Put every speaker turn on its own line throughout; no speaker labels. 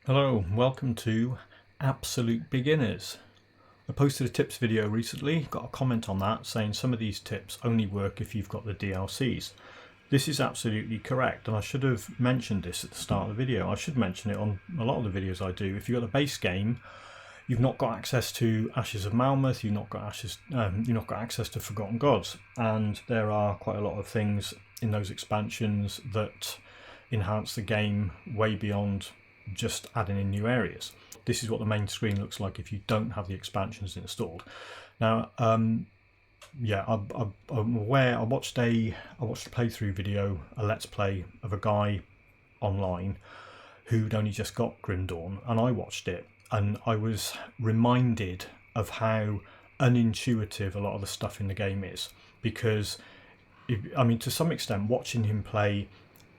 Hello, welcome to Absolute Beginners. I posted a tips video recently, got a comment on that saying some of these tips only work if you've got the DLCs. This is absolutely correct, and I should have mentioned this at the start of the video. I should mention it on a lot of the videos I do. If you've got a base game, you've not got access to Ashes of Malmouth, you've not got access to Forgotten Gods, and there are quite a lot of things in those expansions that enhance the game way beyond just adding in new areas. This is what the main screen looks like if you don't have the expansions installed. Now, I'm aware. I watched a playthrough video, a let's play of a guy online who'd only just got Grim Dawn, and I watched it, and I was reminded of how unintuitive a lot of the stuff in the game is. Because, to some extent, watching him play,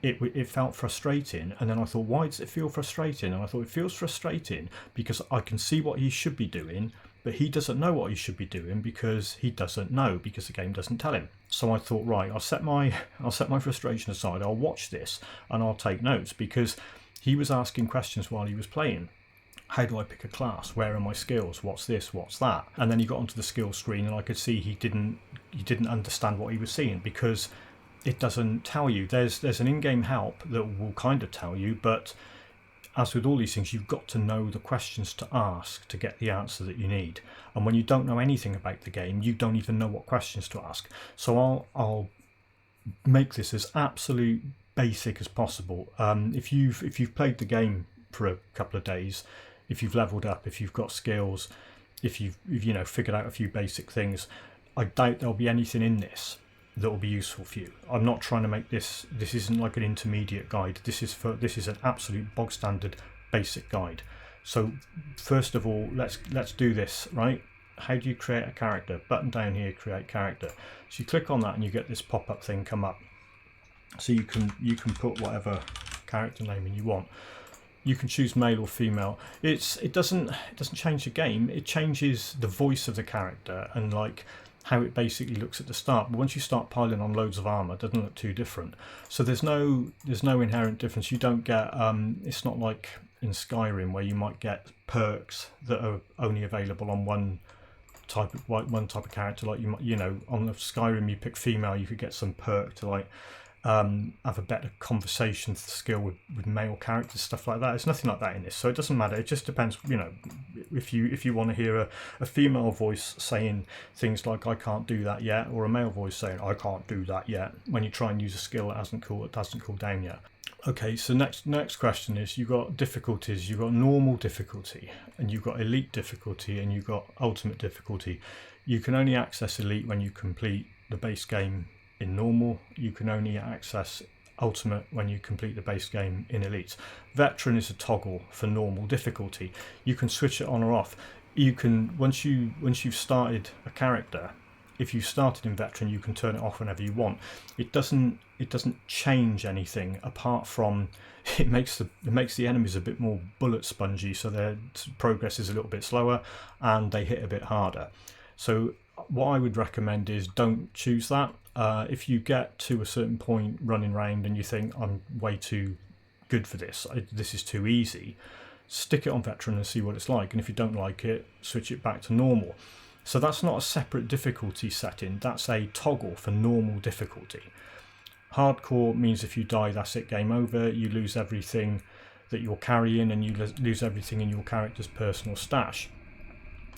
it felt frustrating, and then I thought, why does it feel frustrating? And I thought it feels frustrating because I can see what he should be doing, but he doesn't know what he should be doing because he doesn't know, because the game doesn't tell him. So I thought, right, I'll set my frustration aside, I'll watch this and I'll take notes, because he was asking questions while he was playing. How do I pick a class? Where are my skills? What's this? What's that? And then he got onto the skills screen and I could see he didn't understand what he was seeing, because it doesn't tell you. There's an in-game help that will kind of tell you, but as with all these things, you've got to know the questions to ask to get the answer that you need. And when you don't know anything about the game, you don't even know what questions to ask. So I'll make this as absolute basic as possible. If you've played the game for a couple of days, if you've leveled up, if you've got skills, if you've figured out a few basic things, I doubt there'll be anything in this that will be useful for you. I'm not trying to make this isn't like an intermediate guide. This is an absolute bog standard basic guide. So first of all, let's do this, right? How do you create a character? Button down here, create character. So you click on that and you get this pop-up thing come up. So you can put whatever character name in you want. You can choose male or female. It doesn't change the game. It changes the voice of the character and like how it basically looks at the start. But once you start piling on loads of armor, it doesn't look too different. So there's no inherent difference. You don't get it's not like in Skyrim where you might get perks that are only available on one type of character. Like on the Skyrim you pick female, you could get some perk to like have a better conversation skill with male characters, stuff like that. It's nothing like that in this, so it doesn't matter. It just depends, if you want to hear a female voice saying things like I can't do that yet, or a male voice saying I can't do that yet, when you try and use a skill that hasn't cooled down yet. Okay, so next question is, you've got difficulties. You've got normal difficulty, and you've got elite difficulty, and you've got ultimate difficulty. You can only access elite when you complete the base game in normal. You can only access ultimate when you complete the base game in elite. Veteran is a toggle for normal difficulty. You can switch it on or off. You can once you've started a character, if you started in veteran, you can turn it off whenever you want. It doesn't change anything apart from it makes the enemies a bit more bullet spongy, so their progress is a little bit slower and they hit a bit harder. So what I would recommend is don't choose that. If you get to a certain point running around and you think I'm way too good for this, this is too easy, stick it on veteran and see what it's like. And if you don't like it, switch it back to normal. So that's not a separate difficulty setting, that's a toggle for normal difficulty. Hardcore means if you die, that's it, game over. You lose everything that you're carrying and you lose everything in your character's personal stash.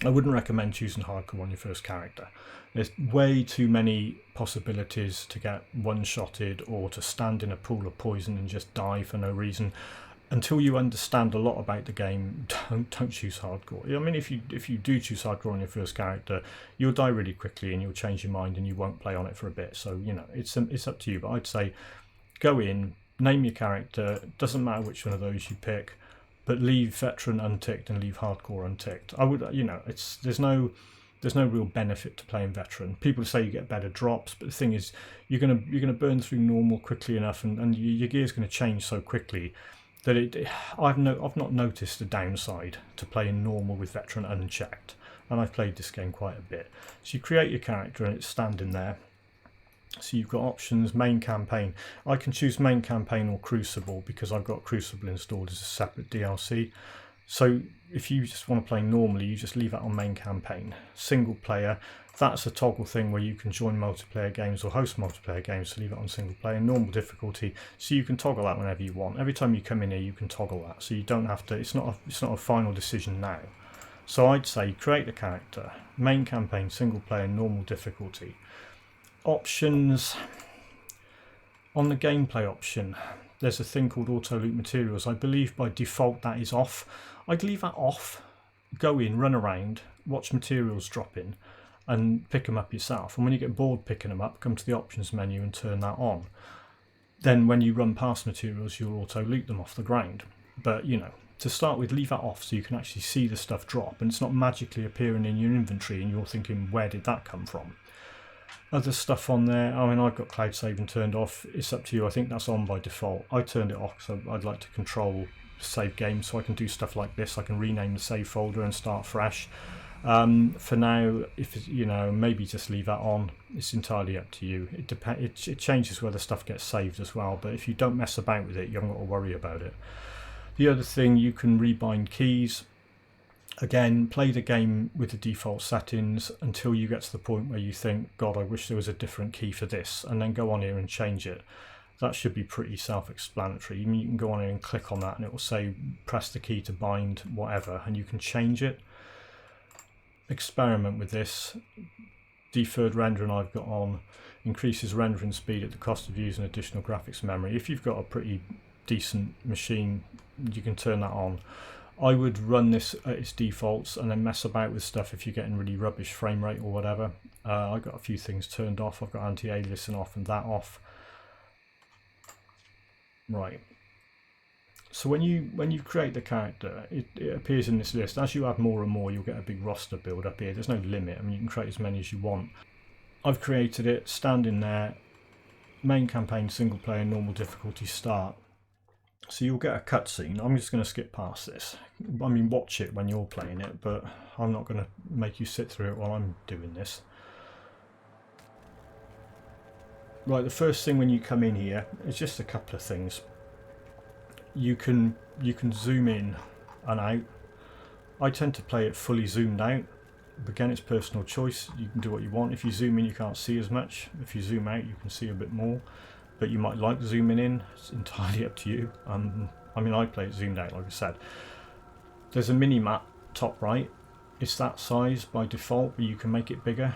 I wouldn't recommend choosing hardcore on your first character. There's way too many possibilities to get one-shotted or to stand in a pool of poison and just die for no reason. Until you understand a lot about the game, don't choose hardcore. I mean, if you do choose hardcore on your first character, you'll die really quickly and you'll change your mind and you won't play on it for a bit. So it's up to you. But I'd say go in, name your character. Doesn't matter which one of those you pick, but leave veteran unticked and leave hardcore unticked. I would, there's no real benefit to playing veteran. People say you get better drops, but the thing is, you're gonna burn through normal quickly enough, and your gear's going to change so quickly that I've not noticed a downside to playing normal with veteran unchecked, and I've played this game quite a bit. So you create your character and it's standing there. So you've got options, main campaign. I can choose main campaign or Crucible because I've got Crucible installed as a separate DLC. So if you just want to play normally, you just leave that on main campaign. Single player, that's a toggle thing where you can join multiplayer games or host multiplayer games, so leave it on single player. Normal difficulty, so you can toggle that whenever you want. Every time you come in here, you can toggle that, so you don't have to. It's not a final decision now. So I'd say create a character, main campaign, single player, normal difficulty. Options, on the gameplay option, there's a thing called auto loot materials. I believe by default that is off. I'd leave that off, go in, run around, watch materials drop in and pick them up yourself. And when you get bored picking them up, come to the options menu and turn that on. Then when you run past materials, you'll auto loot them off the ground. But you know, to start with, leave that off so you can actually see the stuff drop and it's not magically appearing in your inventory and you're thinking, where did that come from? Other stuff on there, I mean, I've got cloud saving turned off. It's up to you. I think that's on by default. I turned it off because I'd like to control save games, so I can do stuff like this. I can rename the save folder and start fresh. For now, if you know, maybe just leave that on. It's entirely up to you. It changes whether stuff gets saved as well, but if you don't mess about with it, you haven't got to worry about it. The other thing, you can rebind keys. Again, play the game with the default settings until you get to the point where you think, God, I wish there was a different key for this, and then go on here and change it. That should be pretty self-explanatory. You can go on here and click on that and it will say press the key to bind whatever, and you can change it. Experiment with this. Deferred rendering I've got on increases rendering speed at the cost of using additional graphics memory. If you've got a pretty decent machine, you can turn that on. I would run this at its defaults and then mess about with stuff if you're getting really rubbish frame rate or whatever. I've got a few things turned off. I've got anti-aliasing off and that off. Right. So when you create the character, it appears in this list. As you add more and more, you'll get a big roster build up here. There's no limit. I mean, you can create as many as you want. I've created it, standing there, main campaign, single player, normal difficulty, start. So you'll get a cutscene. I'm just going to skip past this. I mean, watch it when you're playing it, but I'm not going to make you sit through it while I'm doing this. Right, the first thing when you come in here is just a couple of things. You can zoom in and out. I tend to play it fully zoomed out. But again, it's personal choice. You can do what you want. If you zoom in, you can't see as much. If you zoom out, you can see a bit more. But you might like zooming in. It's entirely up to you. I mean, I play it zoomed out, like I said. There's a mini map top right. It's that size by default, but you can make it bigger.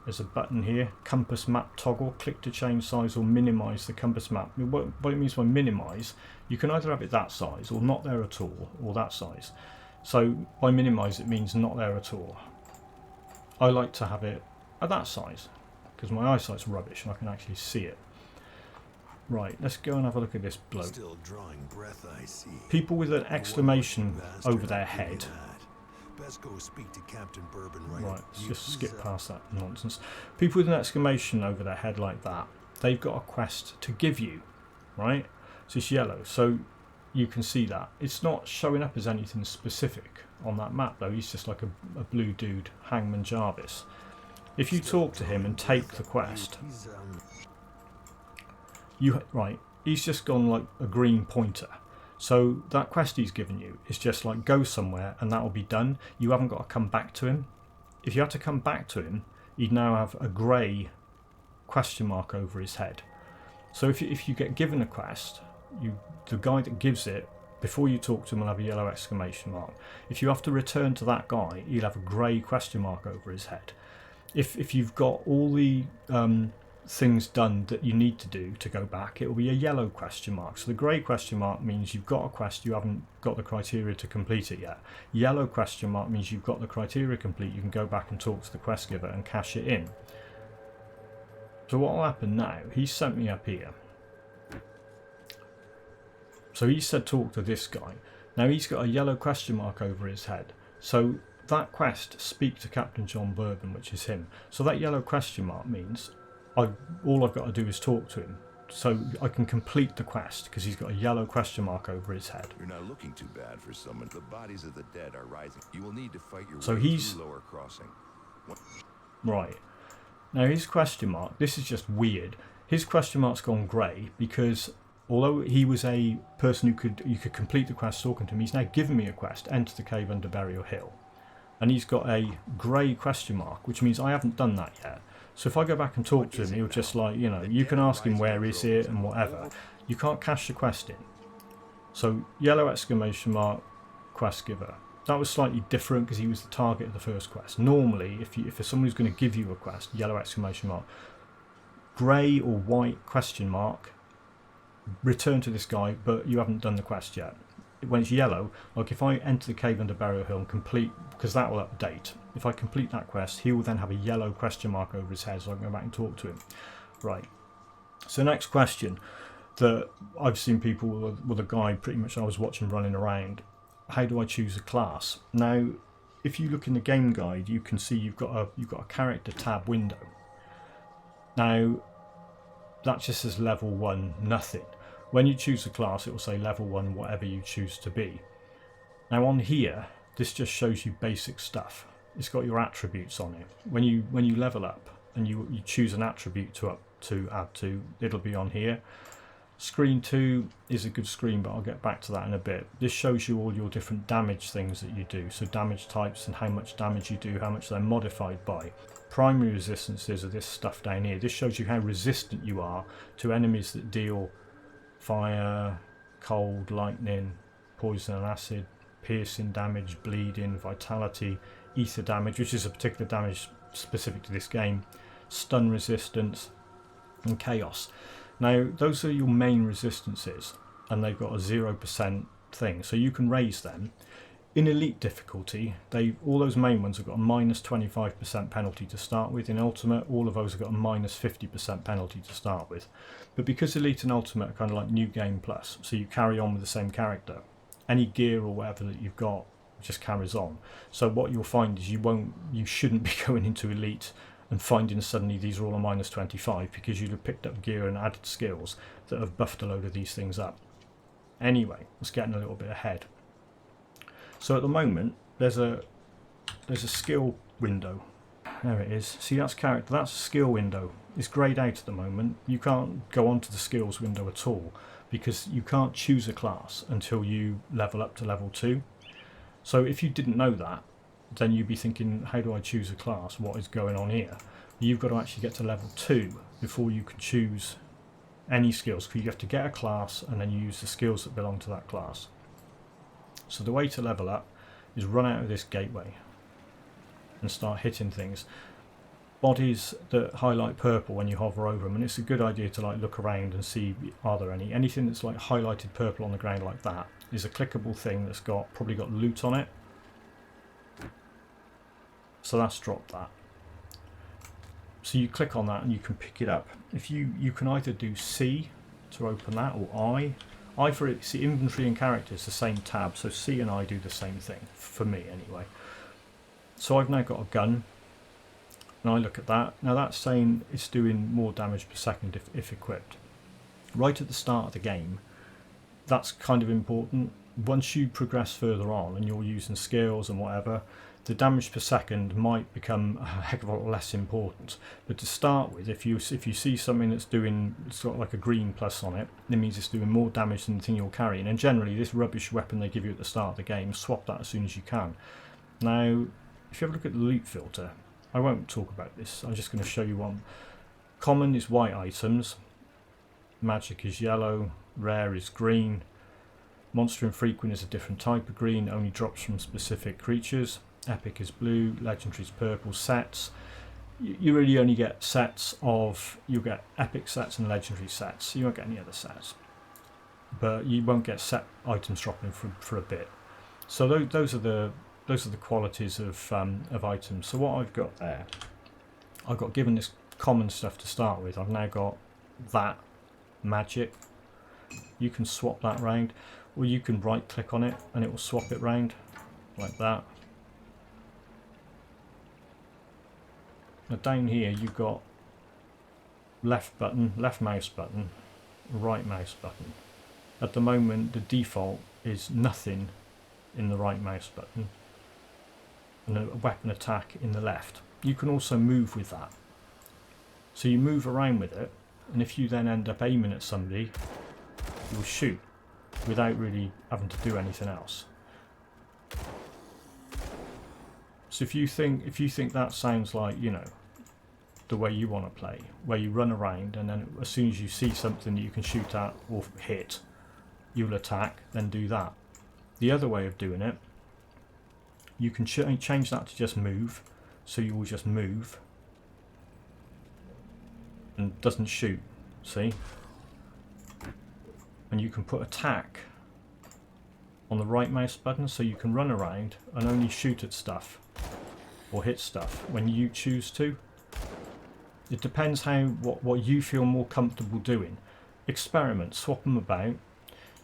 There's a button here, compass map toggle. Click to change size or minimize the compass map. What it means by minimize, you can either have it that size or not there at all, or that size. So by minimize, it means not there at all. I like to have it at that size because my eyesight's rubbish and I can actually see it. Right, let's go and have a look at this bloke.
Still drawing breath, I see.
People with an exclamation over their head.
Best go speak to Captain Bourbon
right, let's just skip past that nonsense. People with an exclamation over their head like that, they've got a quest to give you, right? So it's yellow, so you can see that. It's not showing up as anything specific on that map though. He's just like a blue dude, Hangman Jarvis. If you talk to him and take the quest, right, he's just gone like a green pointer. So that quest he's given you is just like go somewhere and that will be done. You haven't got to come back to him. If you had to come back to him, he'd now have a grey question mark over his head. So if you get given a quest, the guy that gives it, before you talk to him, will have a yellow exclamation mark. If you have to return to that guy, he'll have a grey question mark over his head. If you've got all the things done that you need to do to go back, it will be a yellow question mark. So the grey question mark means you've got a quest, you haven't got the criteria to complete it yet. Yellow question mark means you've got the criteria complete, you can go back and talk to the quest giver and cash it in. So what will happen now, he's sent me up here. So he said talk to this guy. Now he's got a yellow question mark over his head. So that quest, speak to Captain John Bourbon, which is him. So that yellow question mark means all I've got to do is talk to him, so I can complete the quest because he's got a yellow question mark over his head.
You're not looking too bad for someone. The bodies of the dead are rising. You will need to fight your
so
way
he's
through lower crossing.
Right. Now his question mark, this is just weird. His question mark's gone grey because although he was a person you could complete the quest talking to him, he's now given me a quest, enter the cave under Burial Hill. And he's got a grey question mark, which means I haven't done that yet. So if I go back and talk to him, he'll just like, you know, you can ask him where is it and whatever. You can't cash the quest in. So yellow exclamation mark, quest giver. That was slightly different because he was the target of the first quest. Normally, if there's someone who's going to give you a quest, yellow exclamation mark, grey or white question mark, return to this guy, but you haven't done the quest yet. When it's yellow, like if I enter the cave under Burial Hill and complete, because that will update, if I complete that quest, he will then have a yellow question mark over his head, so I can go back and talk to him. Right. So next question that I've seen people with a guy pretty much I was watching running around. How do I choose a class? Now, if you look in the game guide, you can see you've got a character tab window. Now, that just says level 1, nothing. When you choose a class, it will say level 1, whatever you choose to be. Now on here, this just shows you basic stuff. It's got your attributes on it. When you level up and you choose an attribute to add to, it'll be on here. Screen 2 is a good screen, but I'll get back to that in a bit. This shows you all your different damage things that you do. So damage types and how much damage you do, how much they're modified by. Primary resistances are this stuff down here. This shows you how resistant you are to enemies that deal fire, cold, lightning, poison and acid, piercing damage, bleeding, vitality, ether damage, which is a particular damage specific to this game, stun resistance, and chaos. Now, those are your main resistances, and they've got a 0% thing, so you can raise them. In elite difficulty, all those main ones have got a minus 25% penalty to start with. In ultimate, all of those have got a minus 50% penalty to start with. But because elite and ultimate are kind of like new game plus, so you carry on with the same character, any gear or whatever that you've got just carries on. So what you'll find is you shouldn't be going into elite and finding suddenly these are all a minus 25 because you'd have picked up gear and added skills that have buffed a load of these things up. Anyway, it's getting a little bit ahead. So at the moment, there's a skill window. There it is. See, that's character. That's a skill window. It's greyed out at the moment. You can't go onto the skills window at all because you can't choose a class until you level up to level 2. So if you didn't know that, then you'd be thinking, how do I choose a class? What is going on here? You've got to actually get to level 2 before you can choose any skills, because you have to get a class and then you use the skills that belong to that class. So the way to level up is run out of this gateway and start hitting things. Bodies that highlight purple when you hover over them, and it's a good idea to like look around and see are there anything that's like highlighted purple on the ground like that is a clickable thing that's probably got loot on it. So that's dropped that. So you click on that and you can pick it up. If you can either do C to open that, or I for it, see, inventory and characters the same tab, so C and I do the same thing for me anyway. So I've now got a gun, and I look at that. Now that's saying it's doing more damage per second if equipped. Right at the start of the game, that's kind of important. Once you progress further on and you're using skills and whatever, the damage per second might become a heck of a lot less important. But to start with, if you see something that's got like a green plus on it, it means it's doing more damage than the thing you're carrying. And generally, this rubbish weapon they give you at the start of the game, swap that as soon as you can. Now, if you have a look at the loot filter, I won't talk about this. I'm just going to show you one. Common is white items. Magic is yellow. Rare is green. Monster infrequent is a different type of green, only drops from specific creatures. Epic is blue, legendary is purple. Sets, you really only get sets of, you'll get epic sets and legendary sets. You won't get any other sets, but you won't get set items dropping for a bit. So those are the qualities of items. So what I've got there, I've got, given this common stuff to start with, I've now got that magic. You can swap that round, or you can right click on it and it will swap it round like that. Now down here you've got left mouse button, right mouse button. At the moment the default is nothing in the right mouse button and a weapon attack in the left. You can also move with that. So you move around with it, and if you then end up aiming at somebody, you'll shoot without really having to do anything else. So if you think that sounds like, you know, the way you want to play, where you run around and then as soon as you see something that you can shoot at or hit, you'll attack, then do that. The other way of doing it, you can change that to just move, so you will just move and doesn't shoot, see? And you can put attack on the right mouse button, so you can run around and only shoot at stuff or hit stuff when you choose to. It depends what you feel more comfortable doing. Experiment, swap them about.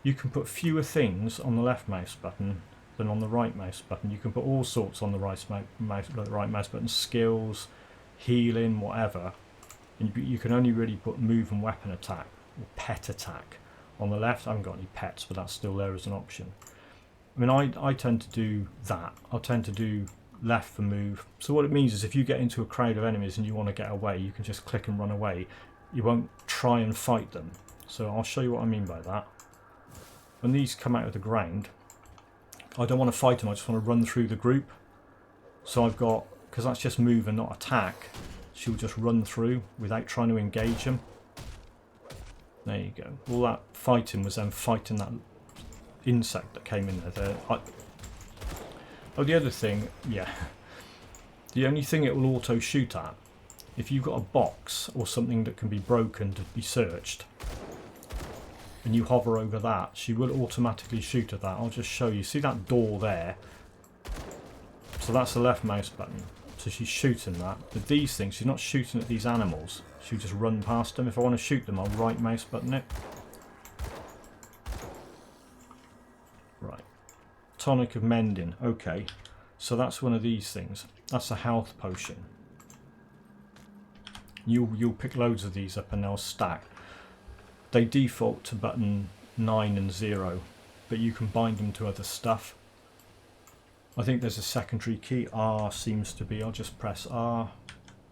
You can put fewer things on the left mouse button than on the right mouse button. You can put all sorts on the right mouse button, skills, healing, whatever. And you can only really put move and weapon attack or pet attack on the left. I haven't got any pets, but that's still there as an option. I mean, I tend to do that. I'll tend to do left for move. So what it means is if you get into a crowd of enemies and you want to get away, you can just click and run away. You won't try and fight them. So I'll show you what I mean by that. When these come out of the ground, I don't want to fight them, I just want to run through the group. So I've got, because that's just move and not attack, she'll just run through without trying to engage them. There you go. All that fighting was then fighting that insect that came in there. Oh, the other thing, yeah. The only thing it will auto shoot at, if you've got a box or something that can be broken to be searched, and you hover over that, she will automatically shoot at that. I'll just show you. See that door there? So that's the left mouse button. So she's shooting that. But these things, she's not shooting at these animals. She'll just run past them. If I want to shoot them, I'll right mouse button it. Right. Tonic of Mending. Okay. So that's one of these things. That's a health potion. You'll pick loads of these up and they'll stack. They default to button 9 and 0, but you can bind them to other stuff. I think there's a secondary key. R seems to be. I'll just press R.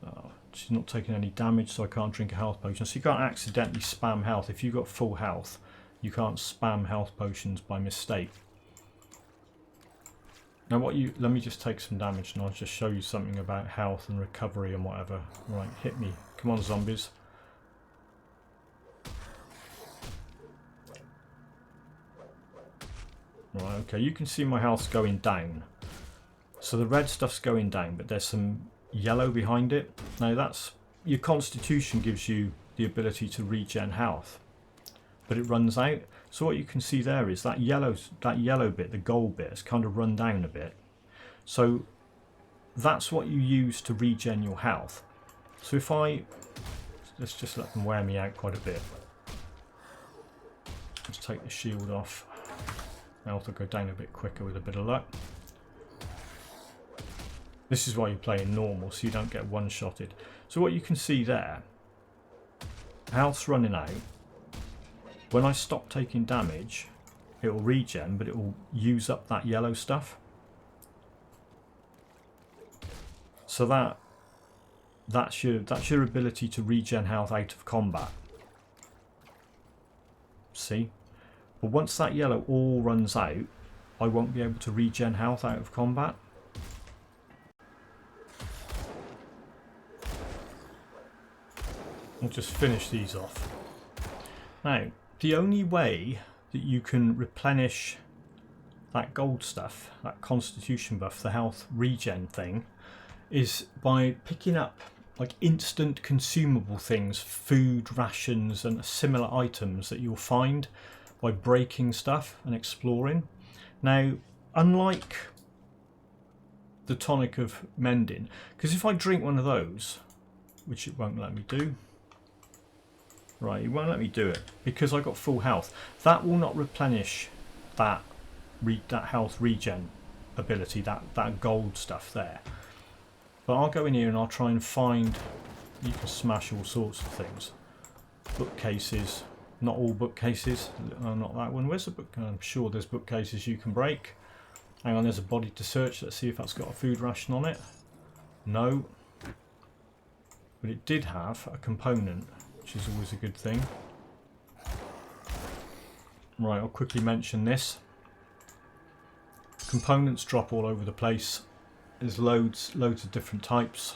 Oh, she's not taking any damage, so I can't drink a health potion. So you can't accidentally spam health. If you've got full health, you can't spam health potions by mistake. Now let me just take some damage and I'll just show you something about health and recovery and whatever. Right, hit me. Come on, zombies. Right, okay, you can see my health's going down. So the red stuff's going down, but there's some yellow behind it. Now that's, your constitution gives you the ability to regen health, but it runs out. So what you can see there is that yellow bit, the gold bit, has kind of run down a bit. So that's what you use to regen your health. So if let's just let them wear me out quite a bit. Let's take the shield off. Health will go down a bit quicker with a bit of luck. This is why you're playing normal, so you don't get one-shotted. So what you can see there, health's running out. When I stop taking damage, it will regen, but it will use up that yellow stuff. So that's your ability to regen health out of combat. See? But once that yellow all runs out, I won't be able to regen health out of combat. I'll just finish these off. Now, the only way that you can replenish that gold stuff, that constitution buff, the health regen thing, is by picking up like instant consumable things, food, rations and similar items that you'll find by breaking stuff and exploring. Now, unlike the Tonic of Mending, because if I drink one of those, which it won't let me do, right, it won't let me do it because I got full health. That will not replenish that health regen ability, that gold stuff there. But I'll go in here and I'll try and find, you can smash all sorts of things. Bookcases, not all bookcases, not that one. Where's the book? I'm sure there's bookcases you can break. Hang on, there's a body to search. Let's see if that's got a food ration on it. No. but it did have a component, which is always a good thing. Right, I'll quickly mention this. Components drop all over the place. There's loads of different types.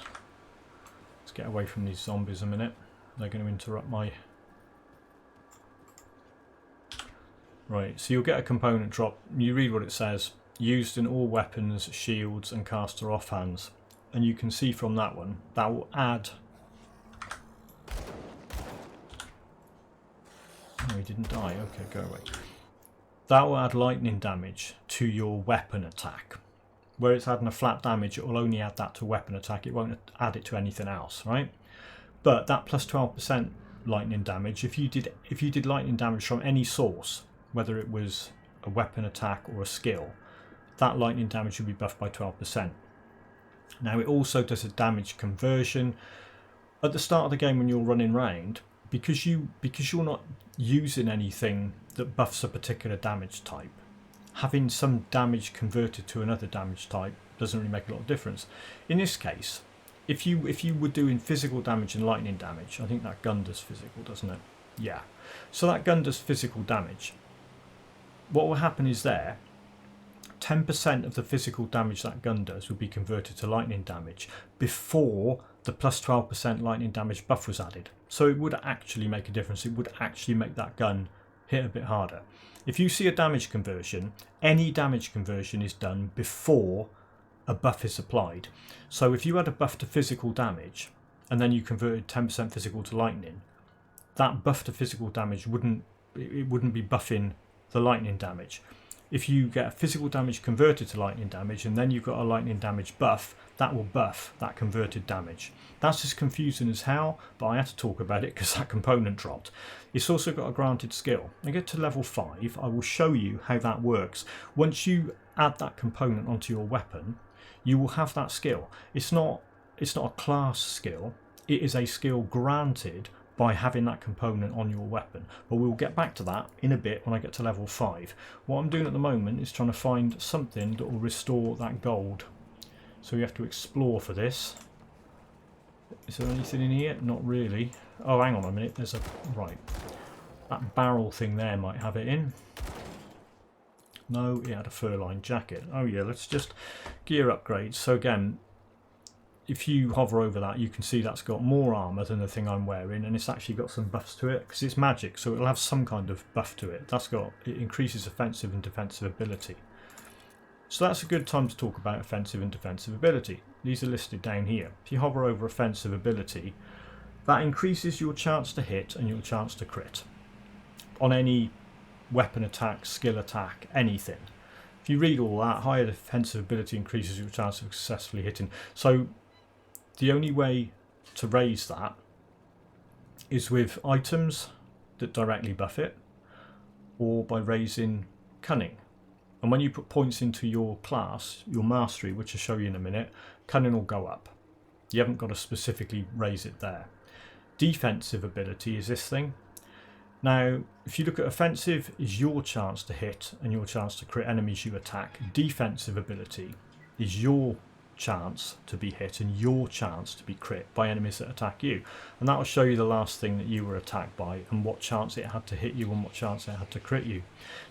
Let's get away from these zombies a minute. They're going to interrupt my... Right, so you'll get a component drop. You read what it says. Used in all weapons, shields and caster offhands. And you can see from that one, that will add... Oh, he didn't die. Okay, go away. That will add lightning damage to your weapon attack. Where it's adding a flat damage, it will only add that to weapon attack. It won't add it to anything else, right? But that plus 12% lightning damage, if you did lightning damage from any source, whether it was a weapon attack or a skill, that lightning damage will be buffed by 12%. Now it also does a damage conversion. At the start of the game when you're running round, because you're not using anything that buffs a particular damage type, having some damage converted to another damage type doesn't really make a lot of difference. In this case, if you were doing physical damage and lightning damage, I think that gun does physical, doesn't it? Yeah. So that gun does physical damage. What will happen is 10% of the physical damage that gun does will be converted to lightning damage before the plus 12% lightning damage buff was added. So it would actually make a difference. It would actually make that gun hit a bit harder. If you see a damage conversion, any damage conversion is done before a buff is applied. So if you had a buff to physical damage and then you converted 10% physical to lightning, that buff to physical damage wouldn't be buffing the lightning damage. If you get a physical damage converted to lightning damage and then you've got a lightning damage buff, that will buff that converted damage. That's as confusing as hell, but I had to talk about it because that component dropped. It's also got a granted skill. When I get to level 5, I will show you how that works. Once you add that component onto your weapon, you will have that skill. It's not a class skill, it is a skill granted by having that component on your weapon, but we'll get back to that in a bit when I get to level 5. What I'm doing at the moment is trying to find something that will restore that gold, so we have to explore for this. Is there anything in here? Not really. Oh, hang on a minute, there's a... right, that barrel thing there might have it in. No, it had a fur-lined jacket. Oh yeah, let's just gear upgrades. So again, if you hover over that, you can see that's got more armour than the thing I'm wearing, and it's actually got some buffs to it because it's magic, so it'll have some kind of buff to it. It increases offensive and defensive ability. So that's a good time to talk about offensive and defensive ability. These are listed down here. If you hover over offensive ability, that increases your chance to hit and your chance to crit on any weapon attack, skill attack, anything. If you read all that, higher defensive ability increases your chance of successfully hitting. So the only way to raise that is with items that directly buff it, or by raising cunning. And when you put points into your class, your mastery, which I'll show you in a minute, cunning will go up. You haven't got to specifically raise it there. Defensive ability is this thing. Now, if you look at offensive, is your chance to hit and your chance to crit enemies you attack. Defensive ability is your chance to be hit and your chance to be crit by enemies that attack you. And that will show you the last thing that you were attacked by and what chance it had to hit you and what chance it had to crit you.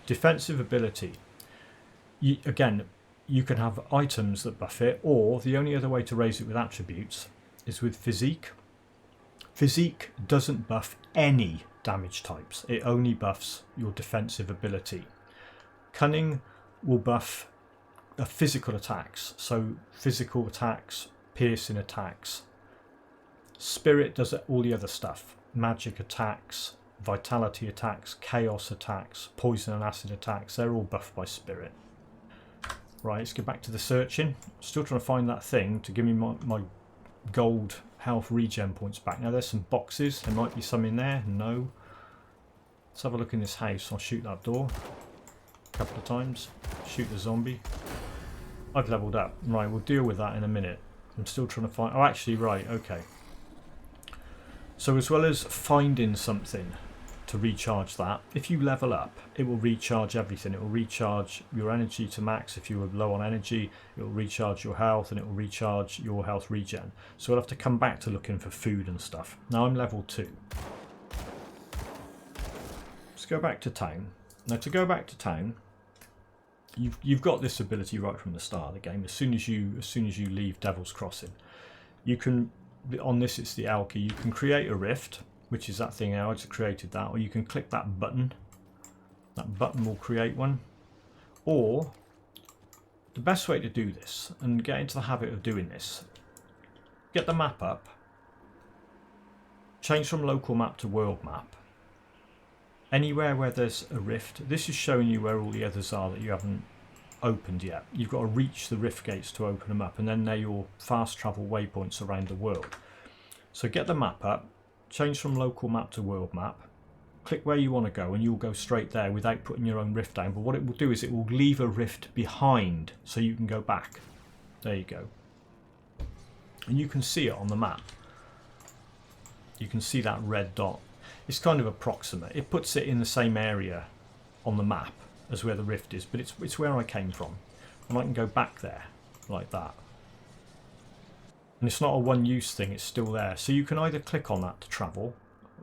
Defensive ability. Again, you can have items that buff it, or the only other way to raise it with attributes is with physique. Physique doesn't buff any damage types, it only buffs your defensive ability. Cunning will buff physical attacks, so physical attacks, piercing attacks. Spirit does all the other stuff, magic attacks, vitality attacks, chaos attacks, poison and acid attacks, they're all buffed by spirit. Right, let's get back to the searching. Still trying to find that thing to give me my gold health regen points back. Now there's some boxes, there might be some in there. No. Let's have a look in this house. I'll shoot that door a couple of times. Shoot the zombie. I've leveled up. Right, we'll deal with that in a minute. I'm still trying to find... oh, actually, right, okay. So as well as finding something to recharge that. If you level up, it will recharge everything. It will recharge your energy to max. If you were low on energy, it will recharge your health, and it will recharge your health regen. So we'll have to come back to looking for food and stuff. Now I'm level 2. Let's go back to town. Now to go back to town, you've got this ability right from the start of the game. As soon as you leave Devil's Crossing, you can, on this it's the L key, you can create a rift, which is that thing I just created that, or you can click that button. That button will create one. Or the best way to do this and get into the habit of doing this, get the map up, change from local map to world map. Anywhere where there's a rift, this is showing you where all the others are that you haven't opened yet. You've got to reach the rift gates to open them up, and then they're your fast travel waypoints around the world. So get the map up, change from local map to world map, click where you want to go, and you'll go straight there without putting your own rift down. But what it will do is it will leave a rift behind so you can go back. There you go. And you can see it on the map. You can see that red dot. It's kind of approximate. It puts it in the same area on the map as where the rift is, but it's where I came from. And I can go back there like that. And it's not a one-use thing, it's still there. So you can either click on that to travel,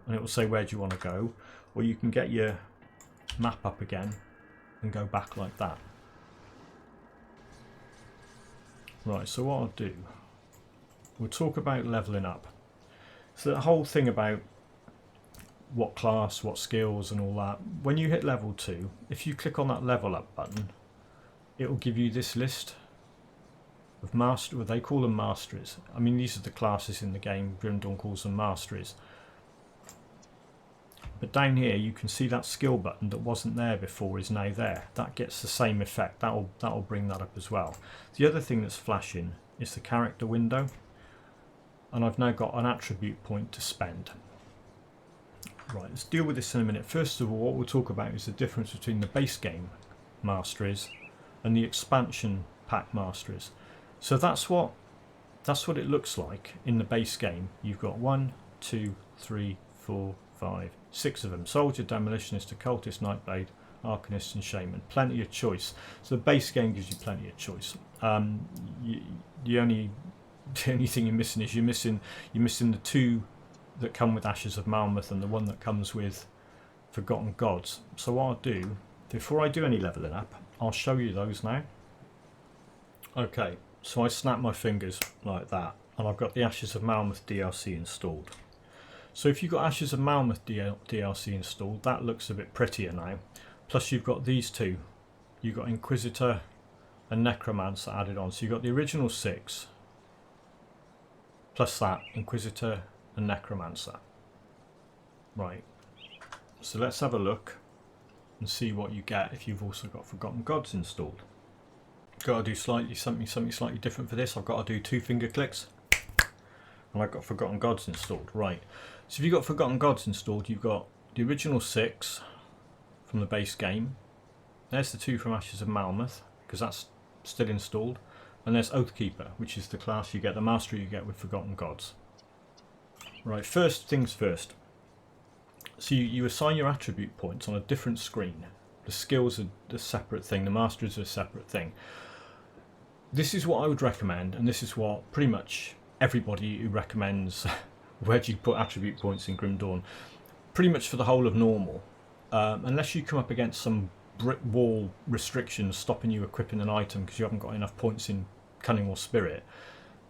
and it will say where do you want to go, or you can get your map up again and go back like that. Right, so what I'll do, we'll talk about leveling up. So the whole thing about what class, what skills and all that, when you hit level 2, if you click on that level up button, it will give you this list of well, they call them Masteries. I mean, these are the classes in the game. Grim Dawn calls them Masteries. But down here you can see that skill button that wasn't there before is now there. That gets the same effect. That'll bring that up as well. The other thing that's flashing is the character window, and I've now got an attribute point to spend. Right, let's deal with this in a minute. First of all, what we'll talk about is the difference between the base game Masteries and the expansion pack Masteries. So that's what it looks like in the base game. You've got 1, 2, 3, 4, 5, 6 of them. Soldier, Demolitionist, Occultist, Nightblade, Arcanist and Shaman. Plenty of choice. So the base game gives you plenty of choice. The only thing you're missing is you're missing the 2 that come with Ashes of Malmouth and the one that comes with Forgotten Gods. So what I'll do, before I do any leveling up, I'll show you those now. Okay, so I snap my fingers like that, and I've got the Ashes of Malmouth DLC installed. So if you've got Ashes of Malmouth DLC installed, that looks a bit prettier now. Plus you've got these 2. You've got Inquisitor and Necromancer added on. So you've got the original 6, plus that, Inquisitor and Necromancer. Right, so let's have a look and see what you get if you've also got Forgotten Gods installed. Got to do something slightly different for this. I've got to do 2 finger clicks, and I've got Forgotten Gods installed. Right, so if you've got Forgotten Gods installed, you've got the original 6 from the base game. There's the 2 from Ashes of Malmouth, because that's still installed, and there's Oathkeeper, which is the class you get, the mastery you get with Forgotten Gods. Right, first things first. So you assign your attribute points on a different screen. The skills are a separate thing, the masteries are a separate thing. This is what I would recommend, and this is what pretty much everybody who recommends where do you put attribute points in Grim Dawn, pretty much for the whole of normal, unless you come up against some brick wall restrictions stopping you equipping an item because you haven't got enough points in Cunning or Spirit,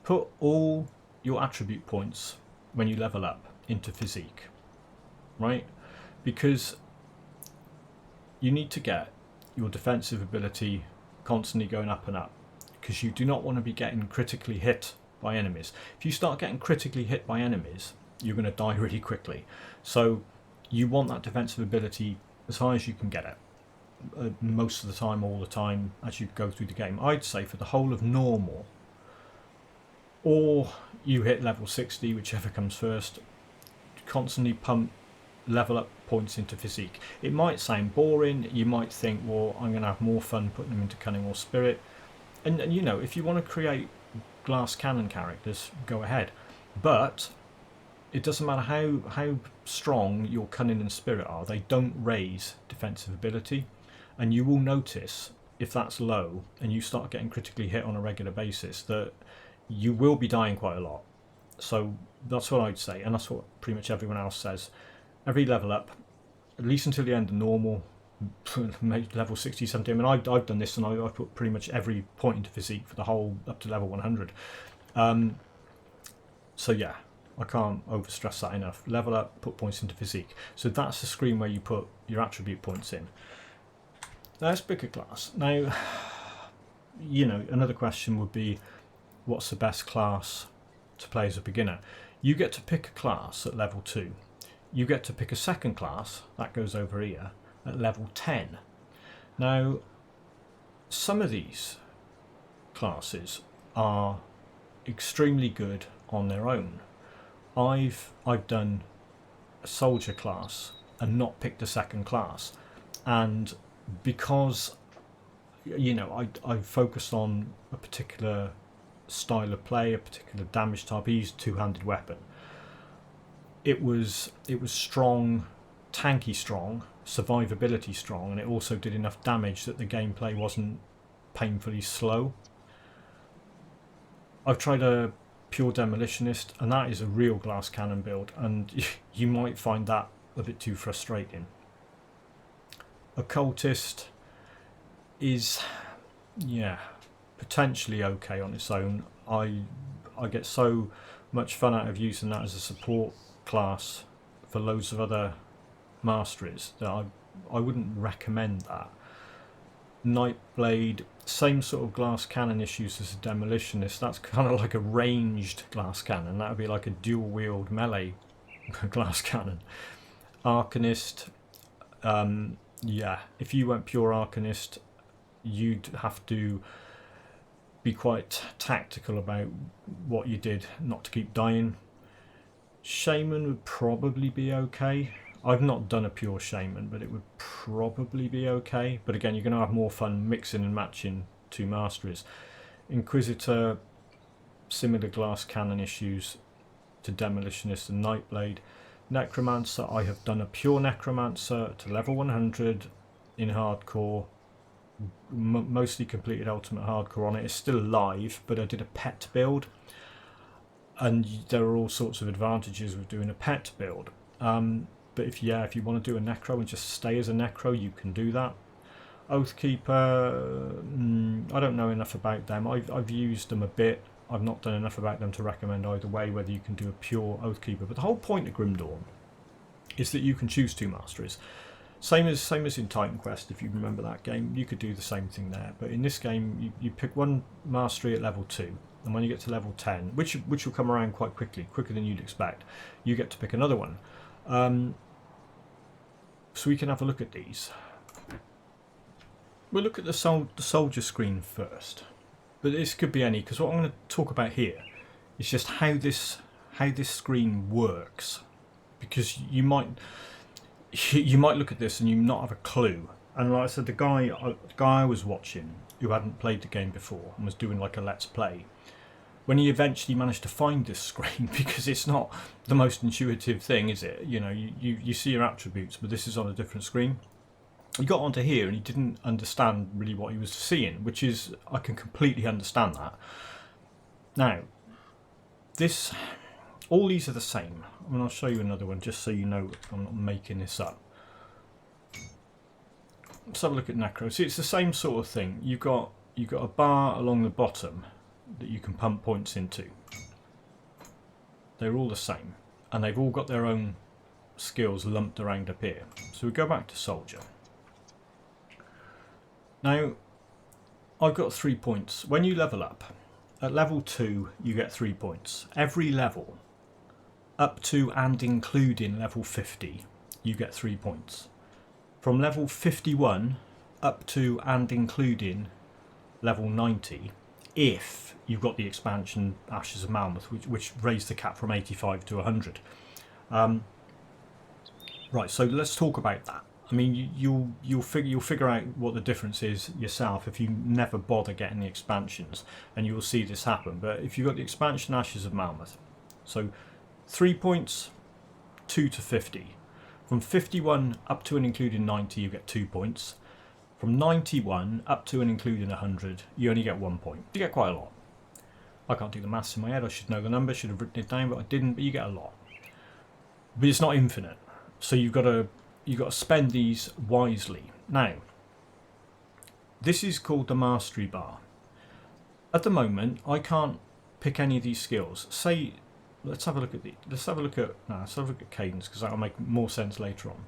put all your attribute points when you level up into Physique, right? Because you need to get your defensive ability constantly going up and up, because you do not want to be getting critically hit by enemies. If you start getting critically hit by enemies, you're going to die really quickly. So you want that defensive ability as high as you can get it, most of the time, all the time, as you go through the game. I'd say for the whole of normal, or you hit level 60, whichever comes first, constantly pump level up points into Physique. It might sound boring, you might think, well, I'm going to have more fun putting them into Cunning or Spirit, and you know, if you want to create glass cannon characters, go ahead, but it doesn't matter how strong your cunning and spirit are, they don't raise defensive ability. And you will notice if that's low and you start getting critically hit on a regular basis that you will be dying quite a lot. So that's what I'd say, and that's what pretty much everyone else says. Every level up, at least until the end of normal, level 60, 70. I mean, I've done this, and I've put pretty much every point into physique for the whole up to level 100. So yeah, I can't overstress that enough. Level up, put points into physique. So that's the screen where you put your attribute points in. Let's pick a class. Now, you know, another question would be, what's the best class to play as a beginner? You get to pick a class at level 2. You get to pick a second class, that goes over here, at level 10. Now, some of these classes are extremely good on their own. I've done a soldier class and not picked a second class, and because, you know, I focused on a particular style of play, a particular damage type. He used a two-handed weapon. It was strong, tanky strong, survivability strong, and it also did enough damage that the gameplay wasn't painfully slow. I've tried a pure demolitionist, and that is a real glass cannon build, and you might find that a bit too frustrating. Occultist is, yeah, potentially okay on its own. I get so much fun out of using that as a support class for loads of other masteries that I wouldn't recommend that. Nightblade, same sort of glass cannon issues as a demolitionist. That's kind of like a ranged glass cannon. That would be like a dual wield melee glass cannon. Arcanist, yeah, if you went pure Arcanist, you'd have to be quite tactical about what you did not to keep dying. Shaman would probably be okay. I've not done a pure Shaman, but it would probably be okay. But again, you're going to have more fun mixing and matching two masteries. Inquisitor, similar glass cannon issues to Demolitionist and Nightblade. Necromancer, I have done a pure Necromancer to level 100 in hardcore. Mostly completed Ultimate Hardcore on it. It's still live, but I did a pet build. And there are all sorts of advantages with doing a pet build. But if you want to do a Necro and just stay as a Necro, you can do that. Oathkeeper, I don't know enough about them. I've used them a bit. I've not done enough about them to recommend either way, whether you can do a pure Oathkeeper. But the whole point of Grim Dawn is that you can choose two masteries. Same as in Titan Quest, if you remember that game, you could do the same thing there. But in this game, you pick one mastery at level 2, and when you get to level 10, which will come around quite quickly, quicker than you'd expect, you get to pick another one. So we can have a look at these. We'll look at the soldier screen first. But this could be any, because what I'm going to talk about here is just how this screen works. Because you might look at this and you not have a clue. And like I said, the guy I was watching who hadn't played the game before and was doing like a let's play, when he eventually managed to find this screen, because it's not the most intuitive thing, is it? You know, you see your attributes, but this is on a different screen. He got onto here and he didn't understand really what he was seeing, which is, I can completely understand that. Now, all these are the same. I mean, I'll show you another one just so you know I'm not making this up. Let's have a look at Necro. See, it's the same sort of thing. You've got a bar along the bottom that you can pump points into. They're all the same, and they've all got their own skills lumped around up here. So we go back to Soldier. Now, I've got 3 points. When you level up, at level 2 you get 3 points. Every level, up to and including level 50, you get 3 points. From level 51 up to and including level 90, if you've got the expansion Ashes of Malmouth, which raised the cap from 85 to 100. Right, so let's talk about that. I mean, you'll figure out what the difference is yourself if you never bother getting the expansions, and you will see this happen. But if you've got the expansion Ashes of Malmouth, so 3 points, 2 to 50. From 51 up to and including 90, you get 2 points. From 91 up to and including 100, you only get 1 point. You get quite a lot. I can't do the maths in my head. I should know the number, should have written it down, but I didn't. But you get a lot. But it's not infinite, so you've got to spend these wisely. Now, this is called the mastery bar. At the moment, I can't pick any of these skills. Say, let's have a look at cadence, because that will make more sense later on.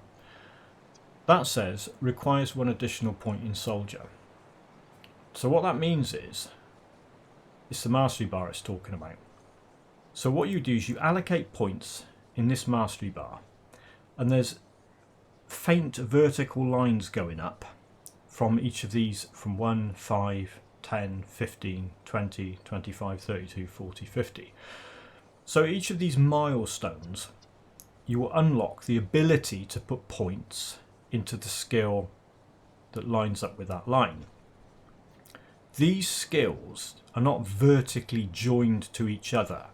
That says requires 1 additional point in soldier. So what that means is, it's the mastery bar it's talking about. So what you do is you allocate points in this mastery bar, and there's faint vertical lines going up from each of these, from 1, 5, 10, 15, 20, 25, 32, 40, 50. So each of these milestones, you will unlock the ability to put points into the skill that lines up with that line. These skills are not vertically joined to each other.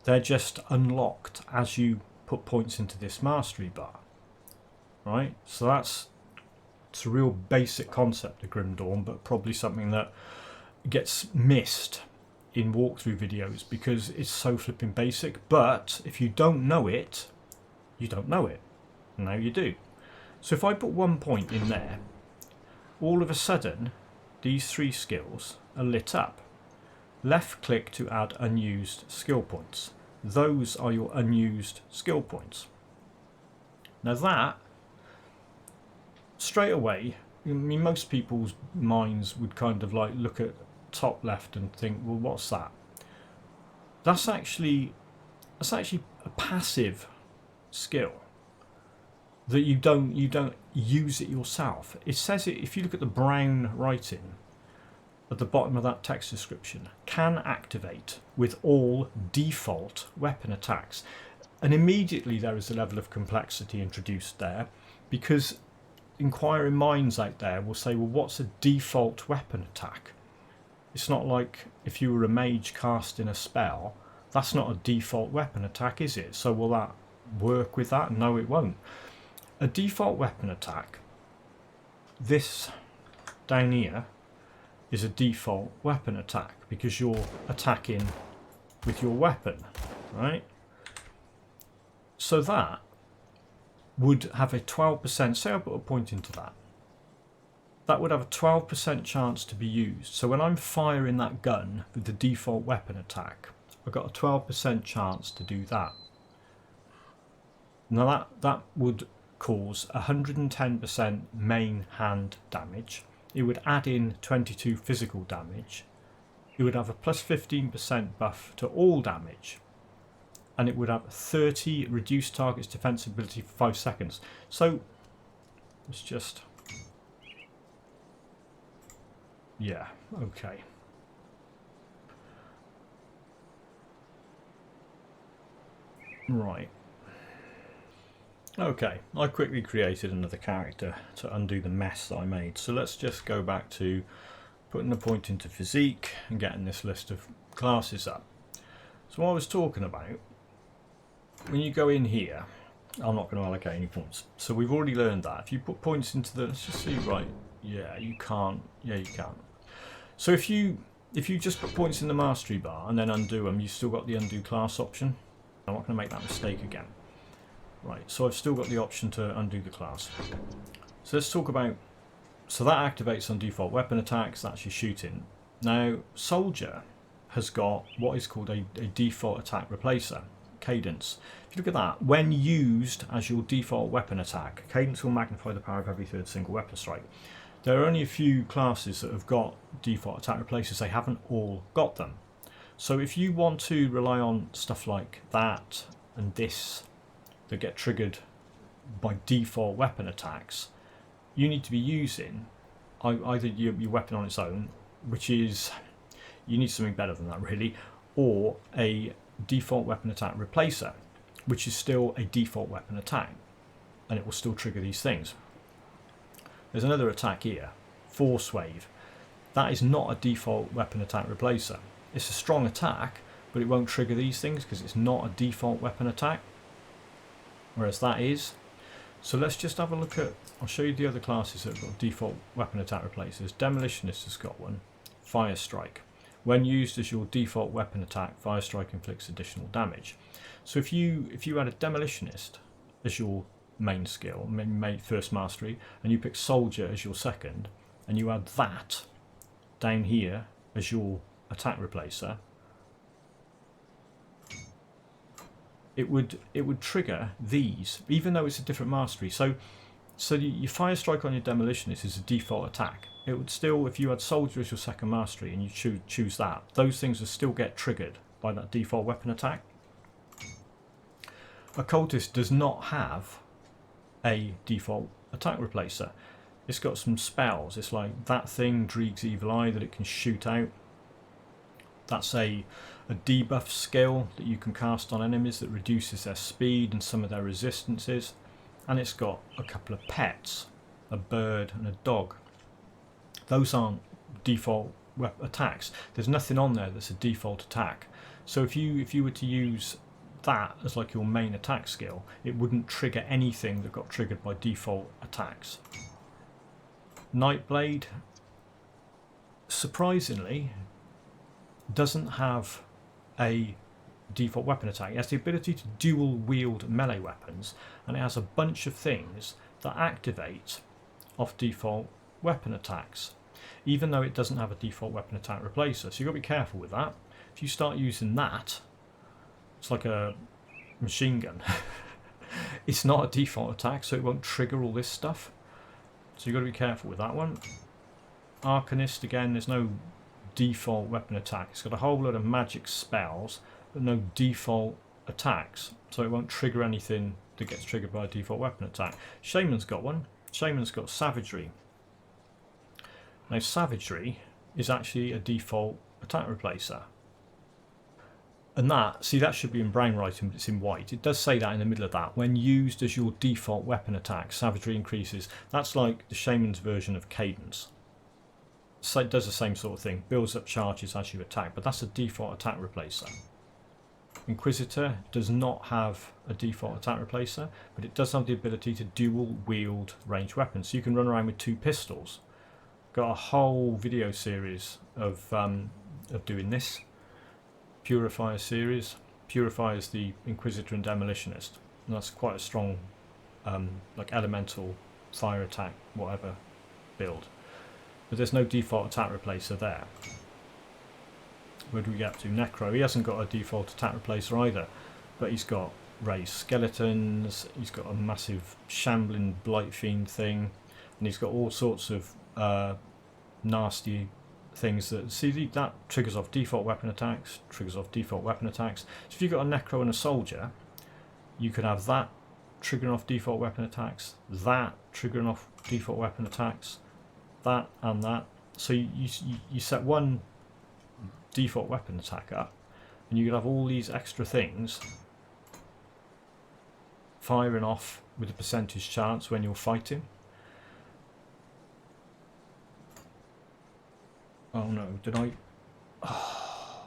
They're just unlocked as you put points into this mastery bar. Right? So it's a real basic concept of Grim Dawn, but probably something that gets missed in walkthrough videos because it's so flipping basic. But if you don't know it, you don't know it. Now you do. So if I put 1 point in there, all of a sudden these 3 skills are lit up. Left click to add unused skill points. Those are your unused skill points. Now that, straight away, I mean, most people's minds would kind of like look at top left and think, well, what's that? That's actually a passive skill that you don't use it yourself. It says it, if you look at the brown writing at the bottom of that text description, can activate with all default weapon attacks. And immediately there is a level of complexity introduced there, because inquiring minds out there will say, well, what's a default weapon attack? It's not like if you were a mage casting a spell, that's not a default weapon attack, is it? So will that work with that? No, it won't. A default weapon attack, this down here, is a default weapon attack because you're attacking with your weapon, right? So that would have a 12%, say I put a point into that, that would have a 12% chance to be used. So when I'm firing that gun with the default weapon attack, I've got a 12% chance to do that. Now that would cause 110% main hand damage. It would add in 22 physical damage. It would have a plus 15% buff to all damage. And it would have 30 reduced target's defensibility for 5 seconds. So it's just... yeah, okay. Right. Okay, I quickly created another character to undo the mess that I made. So let's just go back to putting a point into physique and getting this list of classes up. So what I was talking about, when you go in here, I'm not going to allocate any points. So we've already learned that. If you put points into the, let's just see, right, yeah, you can't, yeah, you can. So if you just put points in the mastery bar and then undo them, you've still got the undo class option. I'm not going to make that mistake again. Right, so I've still got the option to undo the class. So let's talk about, so that activates on default weapon attacks, that's your shooting. Now, soldier has got what is called a default attack replacer, cadence. If you look at that, when used as your default weapon attack, cadence will magnify the power of every third single weapon strike. There are only a few classes that have got default attack replacers, they haven't all got them. So if you want to rely on stuff like that and this, that get triggered by default weapon attacks, you need to be using either your weapon on its own, which is, you need something better than that really, or a default weapon attack replacer, which is still a default weapon attack, and it will still trigger these things. There's another attack here, Force Wave. That is not a default weapon attack replacer. It's a strong attack, but it won't trigger these things because it's not a default weapon attack, whereas that is. So let's just have a look at, I'll show you the other classes that have got default weapon attack replacers. Demolitionist has got one. Fire Strike. When used as your default weapon attack, Fire Strike inflicts additional damage. So if you had a Demolitionist as your main skill, first mastery, and you pick Soldier as your second, and you add that down here as your attack replacer, it would trigger these, even though it's a different mastery. So your Fire Strike on your Demolitionist is a default attack. It would still, if you had Soldier as your second mastery and you choose that, those things would still get triggered by that default weapon attack. Occultist does not have a default attack replacer. It's got some spells. It's like that thing, Dreeg's Evil Eye, that it can shoot out. That's a debuff skill that you can cast on enemies that reduces their speed and some of their resistances. And it's got a couple of pets, a bird and a dog. Those aren't default attacks. There's nothing on there that's a default attack. So if you were to use that as like your main attack skill, it wouldn't trigger anything that got triggered by default attacks. Nightblade, surprisingly, doesn't have a default weapon attack. It has the ability to dual wield melee weapons, and it has a bunch of things that activate off default weapon attacks, even though it doesn't have a default weapon attack replacer. So you've got to be careful with that. If you start using that, it's like a machine gun. It's not a default attack, so it won't trigger all this stuff. So you've got to be careful with that one. Arcanist, again, there's no default weapon attack. It's got a whole lot of magic spells, but no default attacks, so it won't trigger anything that gets triggered by a default weapon attack. Shaman's got one. Shaman's got Savagery. Now Savagery is actually a default attack replacer. And that should be in brown writing, but it's in white. It does say that in the middle of that. When used as your default weapon attack, Savagery increases. That's like the Shaman's version of Cadence. So it does the same sort of thing. Builds up charges as you attack, but that's a default attack replacer. Inquisitor does not have a default attack replacer, but it does have the ability to dual wield ranged weapons. So you can run around with 2 pistols. Got a whole video series of doing this. Purifier series. Purifier is the Inquisitor and Demolitionist, and that's quite a strong like elemental fire attack whatever build, but there's no default attack replacer there. Where do we get to? Necro, he hasn't got a default attack replacer either, but he's got raised skeletons, he's got a massive shambling blight fiend thing, and he's got all sorts of nasty things that triggers off default weapon attacks, So if you've got a Necro and a Soldier, you could have that triggering off default weapon attacks, that triggering off default weapon attacks, that and that. So you set one default weapon attack up, and you could have all these extra things firing off with a percentage chance when you're fighting. Oh no, did I? Oh.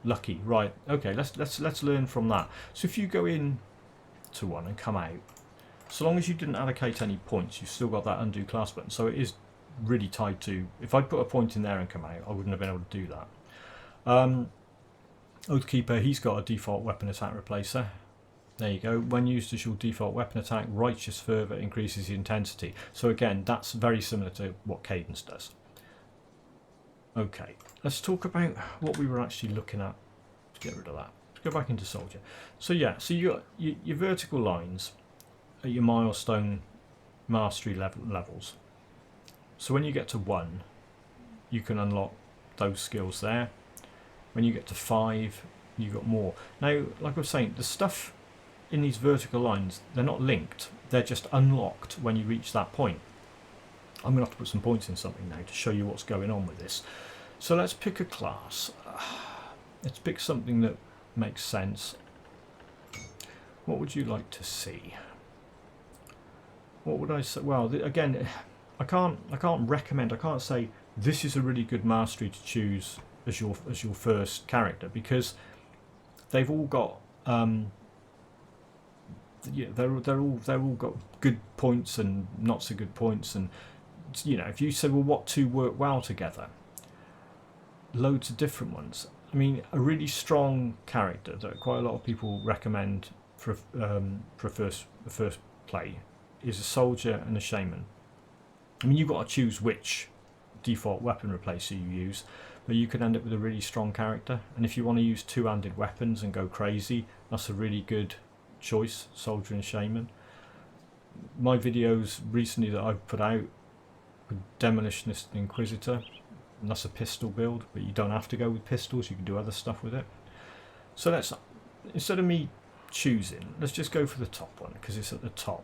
Lucky, right? Okay, let's learn from that. So if you go in to one and come out, so long as you didn't allocate any points, you've still got that undo class button. So it is really tied to. If I'd put a point in there and come out, I wouldn't have been able to do that. Oathkeeper, he's got a default weapon attack replacer. There you go. When used as your default weapon attack, Righteous Fervour increases the intensity. So again, that's very similar to what Cadence does. Okay, let's talk about what we were actually looking at. Let's get rid of that. Let's go back into Soldier. So yeah, so you got your vertical lines at your milestone mastery levels. So when you get to 1, you can unlock those skills there. When you get to 5, you got more. Now, like I was saying, the stuff in these vertical lines, they're not linked. They're just unlocked when you reach that point. I'm going to have to put some points in something now to show you what's going on with this. So let's pick a class. Let's pick something that makes sense. What would you like to see? What would I say? Well, again, I can't recommend. I can't say this is a really good mastery to choose as your first character, because they've all got they're all got good points and not so good points, and if you say, well, what two work well together, loads of different ones. I mean, a really strong character that quite a lot of people recommend for first play is a soldier and a shaman. I mean, you've got to choose which default weapon replacer you use, but you can end up with a really strong character. And if you want to use two-handed weapons and go crazy, that's a really good choice, soldier and shaman. My videos recently that I've put out with Demolitionist and Inquisitor, and that's a pistol build, but you don't have to go with pistols, you can do other stuff with it. So let's, instead of me choosing, let's just go for the top one because it's at the top.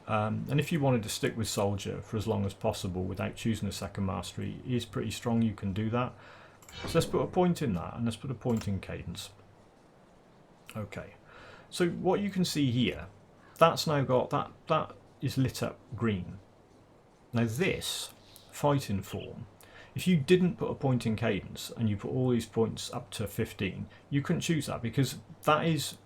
And if you wanted to stick with soldier for as long as possible without choosing a second mastery, it is pretty strong, you can do that. So let's put a point in that, and let's put a point in cadence. Okay, so what you can see here, that's now got, that is lit up green. Now this fighting form, if you didn't put a point in cadence and you put all these points up to 15, you couldn't choose that, because that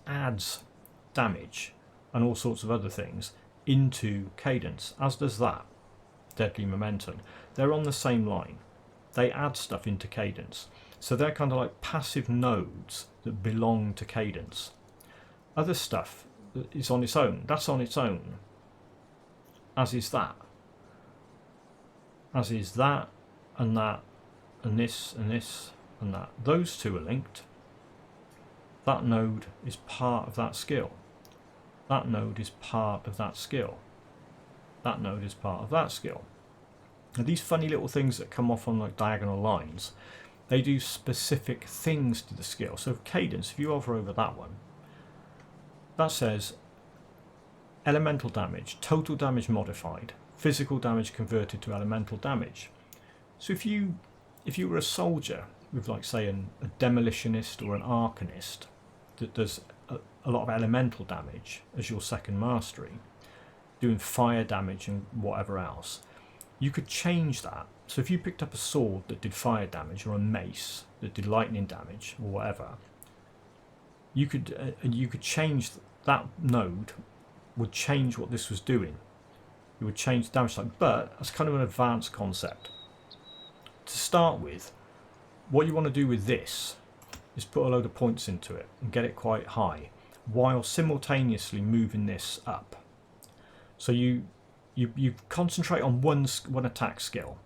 adds damage and all sorts of other things into cadence, as does that deadly momentum. They're on the same line. They add stuff into cadence. So they're kind of like passive nodes that belong to cadence. Other stuff is on its own. That's on its own. As is that. As is that, and this, and this, and that. Those two are linked. That node is part of that skill. That node is part of that skill. That node is part of that skill. Now these funny little things that come off on like diagonal lines, they do specific things to the skill. So cadence, if you hover over that one, that says elemental damage, total damage modified, physical damage converted to elemental damage. So if you were a soldier with, like, say, a demolitionist or an arcanist that does a lot of elemental damage as your second mastery, doing fire damage and whatever else, you could change that. So if you picked up a sword that did fire damage, or a mace that did lightning damage, or whatever, you could change that node. Would change what this was doing. It would change the damage type, but that's kind of an advanced concept. To start with, what you want to do with this is put a load of points into it and get it quite high, while simultaneously moving this up. So you concentrate on one attack skill,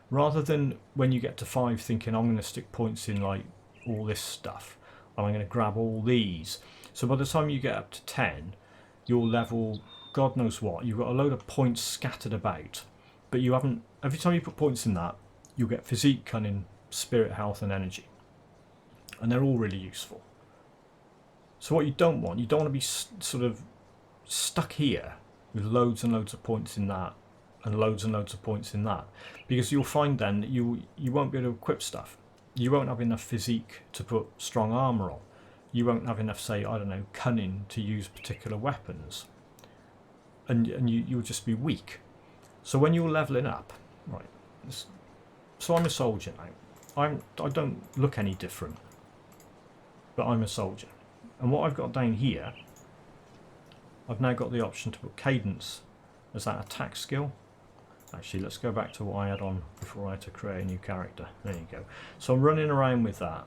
rather than when you get to 5 thinking, I'm going to stick points in like all this stuff, and I'm going to grab all these. So by the time you get up to 10, you'll level God knows what. You've got a load of points scattered about, but you haven't. Every time you put points in that, you'll get physique, cunning, spirit, health, and energy, and they're all really useful. So what you don't want to be sort of stuck here with loads and loads of points in that, and loads of points in that, because you'll find then that you won't be able to equip stuff. You won't have enough physique to put strong armor on. You won't have enough, say, I don't know, cunning to use particular weapons, and you'll just be weak. So when you're leveling up, right? So I'm a soldier now. I don't look any different, but I'm a soldier. And what I've got down here, I've now got the option to put cadence as that attack skill. Actually, let's go back to what I had on before I had to create a new character. There you go. So I'm running around with that,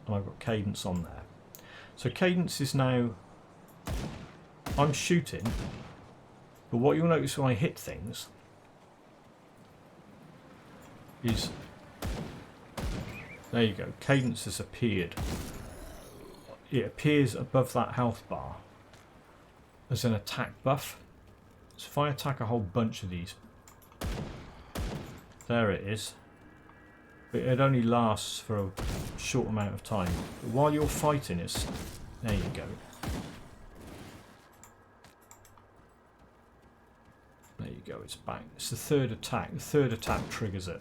and I've got cadence on there. So cadence is now, I'm shooting, but what you'll notice when I hit things is, there you go, cadence has appeared. It appears above that health bar as an attack buff. So if I attack a whole bunch of these, there it is. But it only lasts for a short amount of time. But while you're fighting, it's, there you go. There you go, it's back. It's the third attack. The third attack triggers it.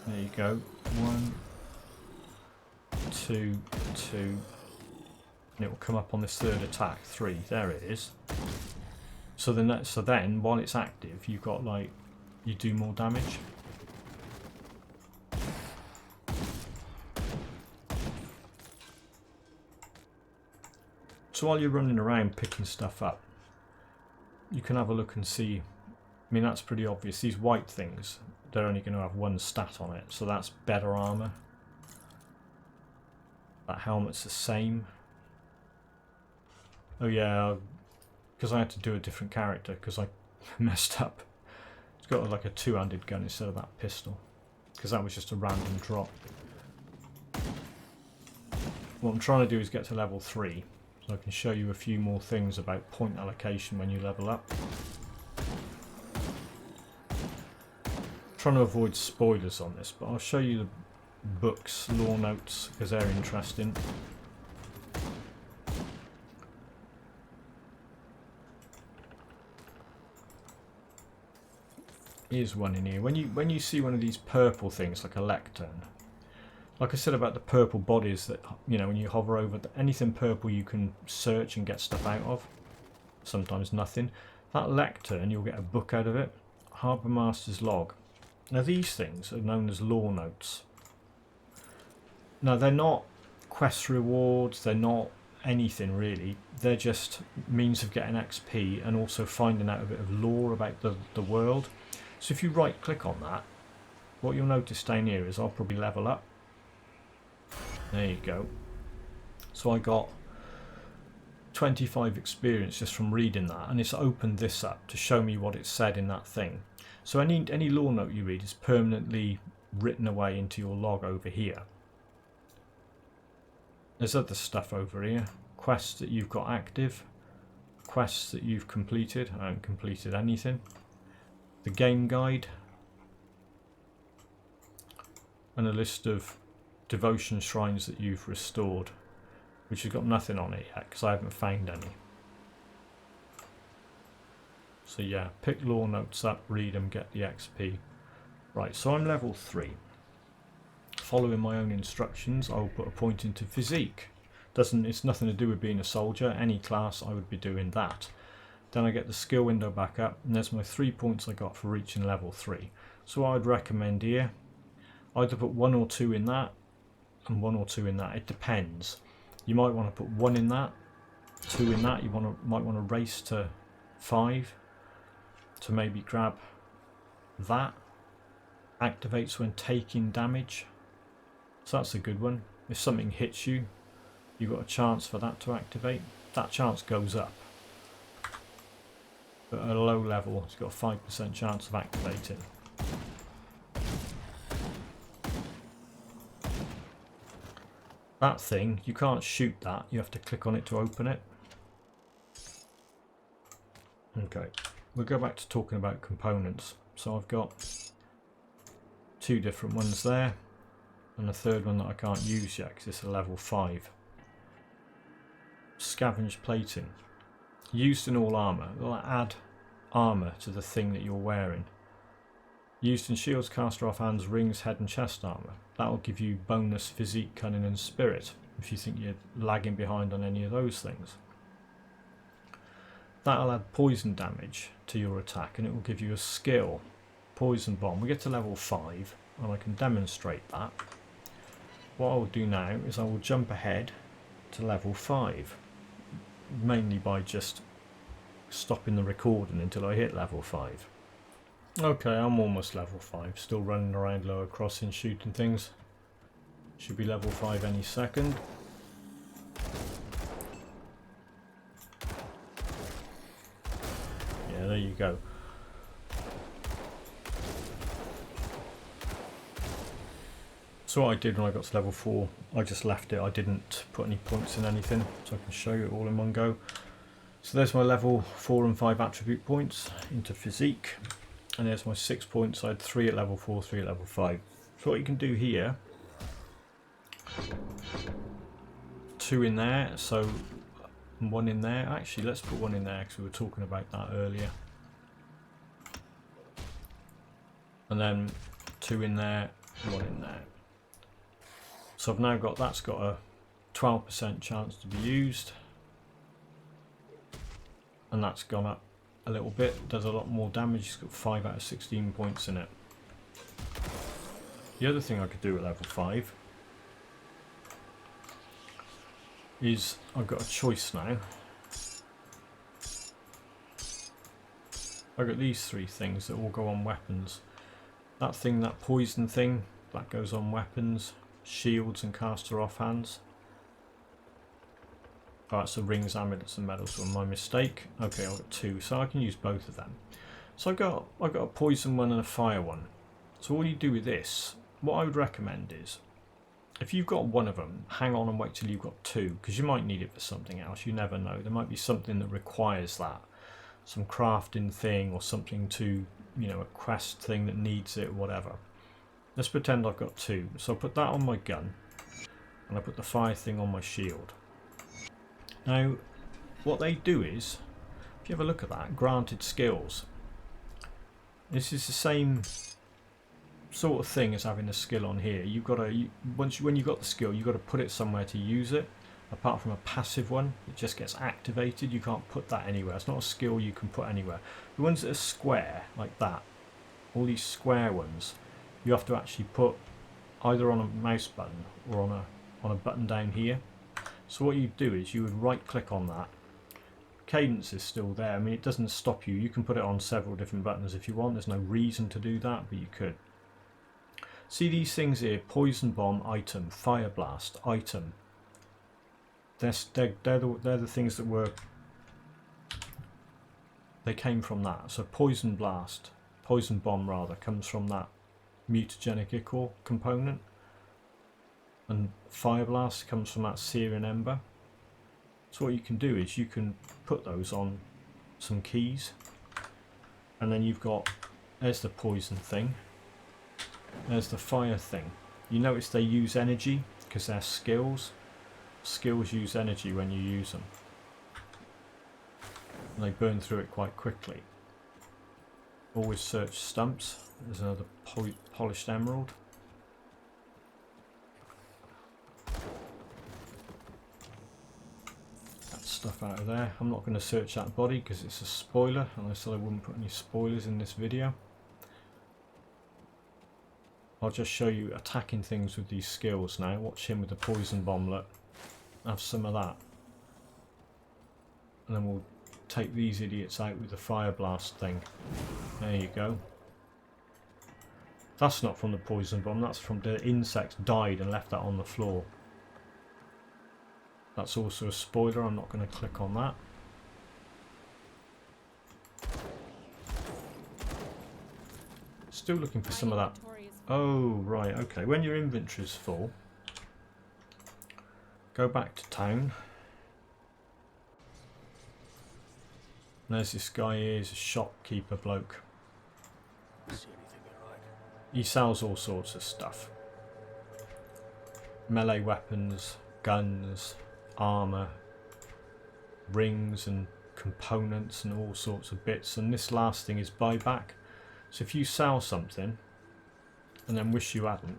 There you go. 1, 2, 2. And it will come up on this third attack. 3. There it is. So then while it's active, you've got like, you do more damage. So while you're running around picking stuff up, you can have a look and see. I mean, that's pretty obvious. These white things, they're only going to have one stat on it, so that's better armor. That helmet's the same. Oh yeah, because I had to do a different character because I messed up. It's got like a two-handed gun instead of that pistol, because that was just a random drop. What I'm trying to do is get to level 3, so I can show you a few more things about point allocation when you level up. Trying to avoid spoilers on this, but I'll show you the books, lore notes, because they're interesting. Here's one in here. When you see one of these purple things like a lectern, like I said about the purple bodies, that, you know, when you hover over anything purple, you can search and get stuff out of. Sometimes nothing. That lectern, you'll get a book out of it. Harbour Master's log. Now these things are known as lore notes. Now they're not quest rewards, they're not anything really. They're just means of getting XP and also finding out a bit of lore about the world. So if you right click on that, what you'll notice down here is I'll probably level up. There you go. So I got 25 experience just from reading that, and it's opened this up to show me what it said in that thing. So any lore note you read is permanently written away into your log over here. There's other stuff over here. Quests that you've got active. Quests that you've completed. I haven't completed anything. The game guide. And a list of devotion shrines that you've restored, which has got nothing on it yet because I haven't found any. So yeah, pick lore notes up, read them, get the XP. Right, so I'm level 3. Following my own instructions, I'll put a point into physique. It's nothing to do with being a soldier. Any class I would be doing that. Then I get the skill window back up, and there's my 3 points I got for reaching level 3. So I'd recommend here, either put 1 or 2 in that, and 1 or 2 in that. It depends. You might want to put 1 in that, 2 in that. You might want to race to 5 to maybe grab that. Activates when taking damage. So that's a good one. If something hits you, you've got a chance for that to activate. That chance goes up. But at a low level, it's got a 5% chance of activating. That thing, you can't shoot that. You have to click on it to open it. Okay, we'll go back to talking about components. So I've got 2 different ones there, and a third one that I can't use yet because it's a level 5. Scavenge plating. Used in all armour. It'll add armour to the thing that you're wearing. Used in shields, caster off hands, rings, head and chest armour. That'll give you bonus physique, cunning and spirit if you think you're lagging behind on any of those things. That'll add poison damage to your attack, and it will give you a skill. Poison bomb. We get to level 5 and I can demonstrate that. What I will do now is I will jump ahead to level 5, mainly by just stopping the recording until I hit level 5. Okay, I'm almost level 5, still running around lower crossing shooting things. Should be level 5 any second. Yeah, there you go. So what I did when I got to level 4, I just left it. I didn't put any points in anything, so I can show you it all in one go. So there's my level 4 and 5 attribute points into physique. And there's my 6 points. I had 3 at level 4, 3 at level 5. So what you can do here, 2 in there, so 1 in there. Actually, let's put 1 in there because we were talking about that earlier. And then 2 in there, 1 in there. So I've now got, that's got a 12% chance to be used. And that's gone up a little bit, does a lot more damage. It's got 5 out of 16 points in it. The other thing I could do at level 5 is I've got a choice now. I've got these 3 things that all go on weapons. That thing, that poison thing, that goes on weapons, shields and caster offhands. Oh, that's the rings, amulets and medals were my mistake. Okay, I've got 2, so I can use both of them. So I've got a poison one and a fire one. So all you do with this, what I would recommend is, if you've got one of them, hang on and wait till you've got 2, because you might need it for something else. You never know. There might be something that requires that. Some crafting thing or something to, you know, a quest thing that needs it or whatever. Let's pretend I've got 2. So I'll put that on my gun and I put the fire thing on my shield. Now, what they do is, if you have a look at that, granted skills. This is the same sort of thing as having a skill on here. You've got to, when you've got the skill, you've got to put it somewhere to use it. Apart from a passive one, it just gets activated. You can't put that anywhere. It's not a skill you can put anywhere. The ones that are square, like that, all these square ones, you have to actually put either on a mouse button or on a button down here. So what you do is you would right click on that. Cadence is still there. I mean, it doesn't stop you. You can put it on several different buttons if you want. There's no reason to do that, but you could. See these things here: poison bomb item, fire blast item. They're the things that were, they came from that. So poison blast, poison bomb rather, comes from that mutagenic ichor component, and fire blast comes from that searing ember. So what you can do is you can put those on some keys, and then you've got, there's the poison thing, there's the fire thing. You notice they use energy because they're skills. Skills use energy when you use them, and they burn through it quite quickly. Always search stumps. There's another polished emerald. That stuff out of there. I'm not going to search that body because it's a spoiler, and I said I wouldn't put any spoilers in this video. I'll just show you attacking things with these skills now. Watch him with the poison bomblet. Have some of that, and then we'll take these idiots out with the fire blast thing. There you go. That's not from the poison bomb, that's from the insects died and left that on the floor. That's also a spoiler. I'm not going to click on that. Still looking for some of that. Oh right, okay, when your inventory's full, go back to town. And there's this guy here, he's a shopkeeper bloke.
See anything you like?
He sells all sorts of stuff. Melee weapons, guns, armour, rings and components and all sorts of bits. And this last thing is buyback. So if you sell something and then wish you hadn't,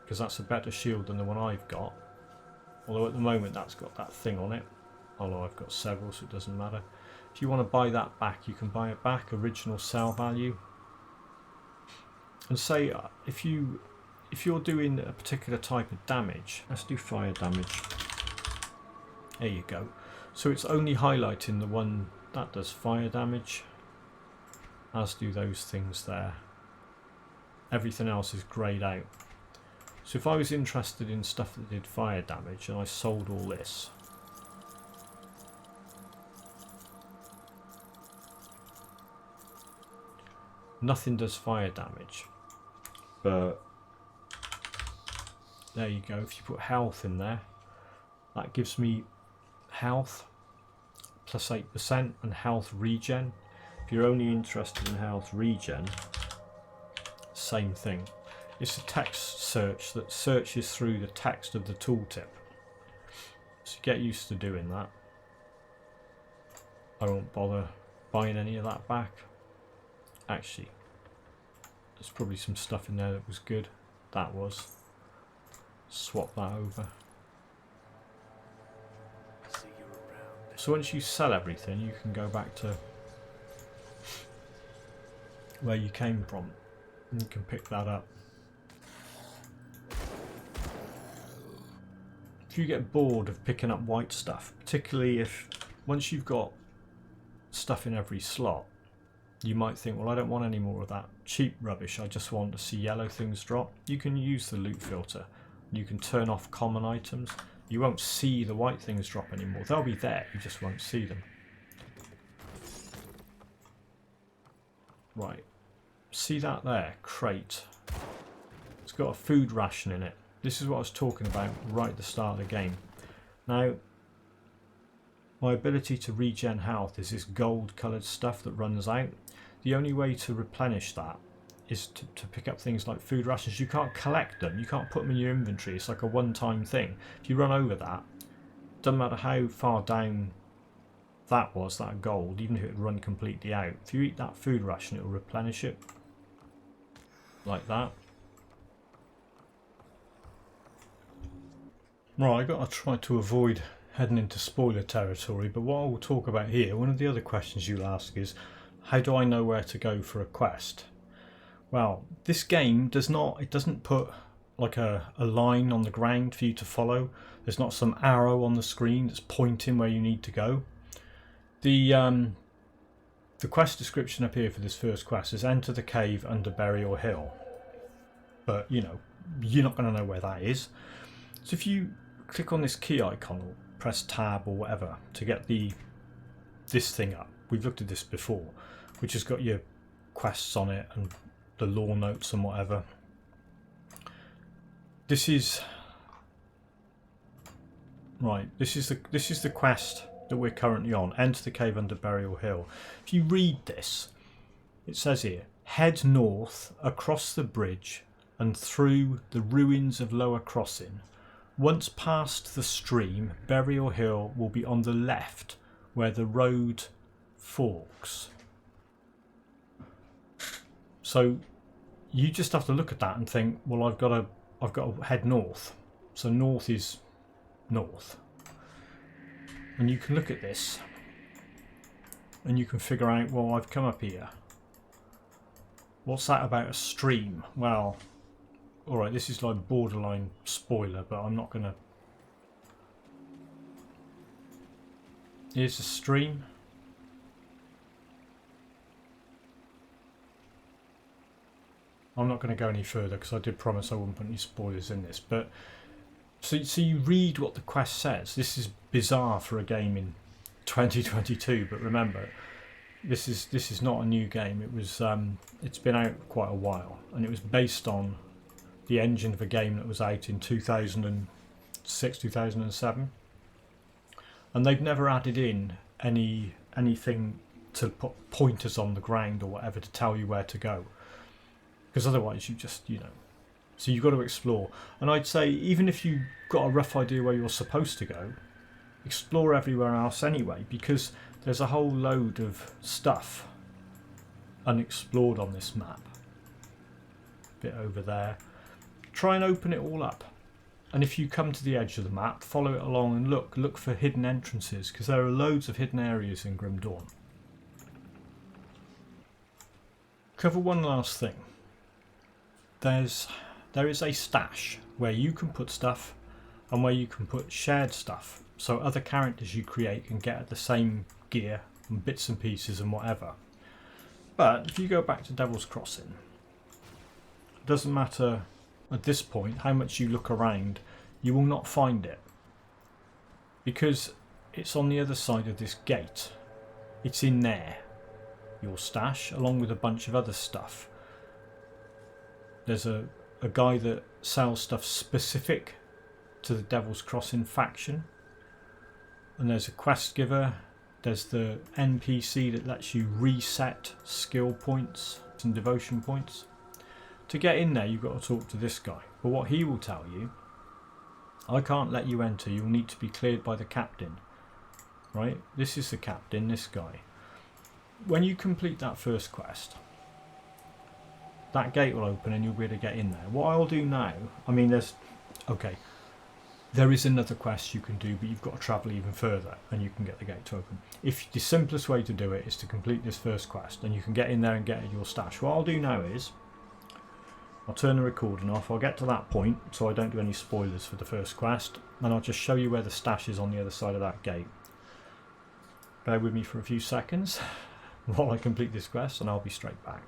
because that's a better shield than the one I've got. Although at the moment that's got that thing on it. Although I've got several, so it doesn't matter. If you want to buy that back, you can buy it back, original sell value. And say if you're doing a particular type of damage, let's do fire damage. There you go. So it's only highlighting the one that does fire damage, as do those things there. Everything else is greyed out. So if I was interested in stuff that did fire damage and I sold all this, nothing does fire damage, but there you go. If you put health in there, that gives me health plus 8% and health regen. If you're only interested in health regen, same thing. It's a text search that searches through the text of the tooltip. So get used to doing that. I won't bother buying any of that back. Actually, there's probably some stuff in there that was good. That was. Swap that over.
See you around.
So once you sell everything, you can go back to where you came from. And you can pick that up. If you get bored of picking up white stuff, particularly if once you've got stuff in every slot, you might think, well, I don't want any more of that cheap rubbish, I just want to see yellow things drop. You can use the loot filter. You can turn off common items. You won't see the white things drop anymore. They'll be there, you just won't see them. Right, see that there? Crate. It's got a food ration in it. This is what I was talking about right at the start of the game. Now, my ability to regen health is this gold coloured stuff that runs out. The only way to replenish that is to pick up things like food rations. You can't collect them, you can't put them in your inventory. It's like a one-time thing. If you run over that, doesn't matter how far down that was, that gold, even if it would run completely out, if you eat that food ration, it will replenish it like that. Right, I've got to try to avoid heading into spoiler territory, but what I will talk about here, one of the other questions you'll ask is, how do I know where to go for a quest? Well, this game doesn't put like a line on the ground for you to follow. There's not some arrow on the screen that's pointing where you need to go. The quest description up here for this first quest is enter the cave under Burial Hill. But, you know, you're not going to know where that is. So if you click on this key icon or press tab or whatever to get this thing up, we've looked at this before, which has got your quests on it and the lore notes and whatever. This is right. This is the quest that we're currently on. Enter the cave under Burial Hill. If you read this, it says here: head north across the bridge and through the ruins of Lower Crossing. Once past the stream, Burial Hill will be on the left, where the road forks. So you just have to look at that and think, well, I've got to head north. So north is north. And you can look at this and you can figure out, well, I've come up here. What's that about a stream? Well, alright, this is like borderline spoiler, but I'm not going to... Here's a stream. I'm not going to go any further because I did promise I wouldn't put any spoilers in this. But so you read what the quest says. This is bizarre for a game in 2022, but remember, this is not a new game. It was it's been out quite a while, and it was based on the engine of a game that was out in 2006, 2007, and they've never added in anything to put pointers on the ground or whatever to tell you where to go. Because otherwise you just, you know, so you've got to explore. And I'd say even if you've got a rough idea where you're supposed to go, explore everywhere else anyway, because there's a whole load of stuff unexplored on this map. Bit over there. Try and open it all up. And if you come to the edge of the map, follow it along and look for hidden entrances, because there are loads of hidden areas in Grim Dawn. Cover one last thing. There is a stash where you can put stuff and where you can put shared stuff, so other characters you create can get at the same gear and bits and pieces and whatever. But if you go back to Devil's Crossing, it doesn't matter at this point how much you look around, you will not find it, because it's on the other side of this gate. It's in there, your stash, along with a bunch of other stuff. There's a guy that sells stuff specific to the Devil's Crossing faction, and there's a quest giver, there's the NPC that lets you reset skill points and devotion points. To get in there you've got to talk to this guy, but what he will tell you, I can't let you enter, you'll need to be cleared by the captain. Right, this is the captain, this guy. When you complete that first quest, that gate will open and you'll be able to get in there. What I'll do now, I mean there's... Okay, There is another quest you can do, but you've got to travel even further and you can get the gate to open. If the simplest way to do it is to complete this first quest, and you can get in there and get your stash. What I'll do now is I'll turn the recording off. I'll get to that point so I don't do any spoilers for the first quest, and I'll just show you where the stash is on the other side of that gate. Bear with me for a few seconds while I complete this quest, and I'll be straight back.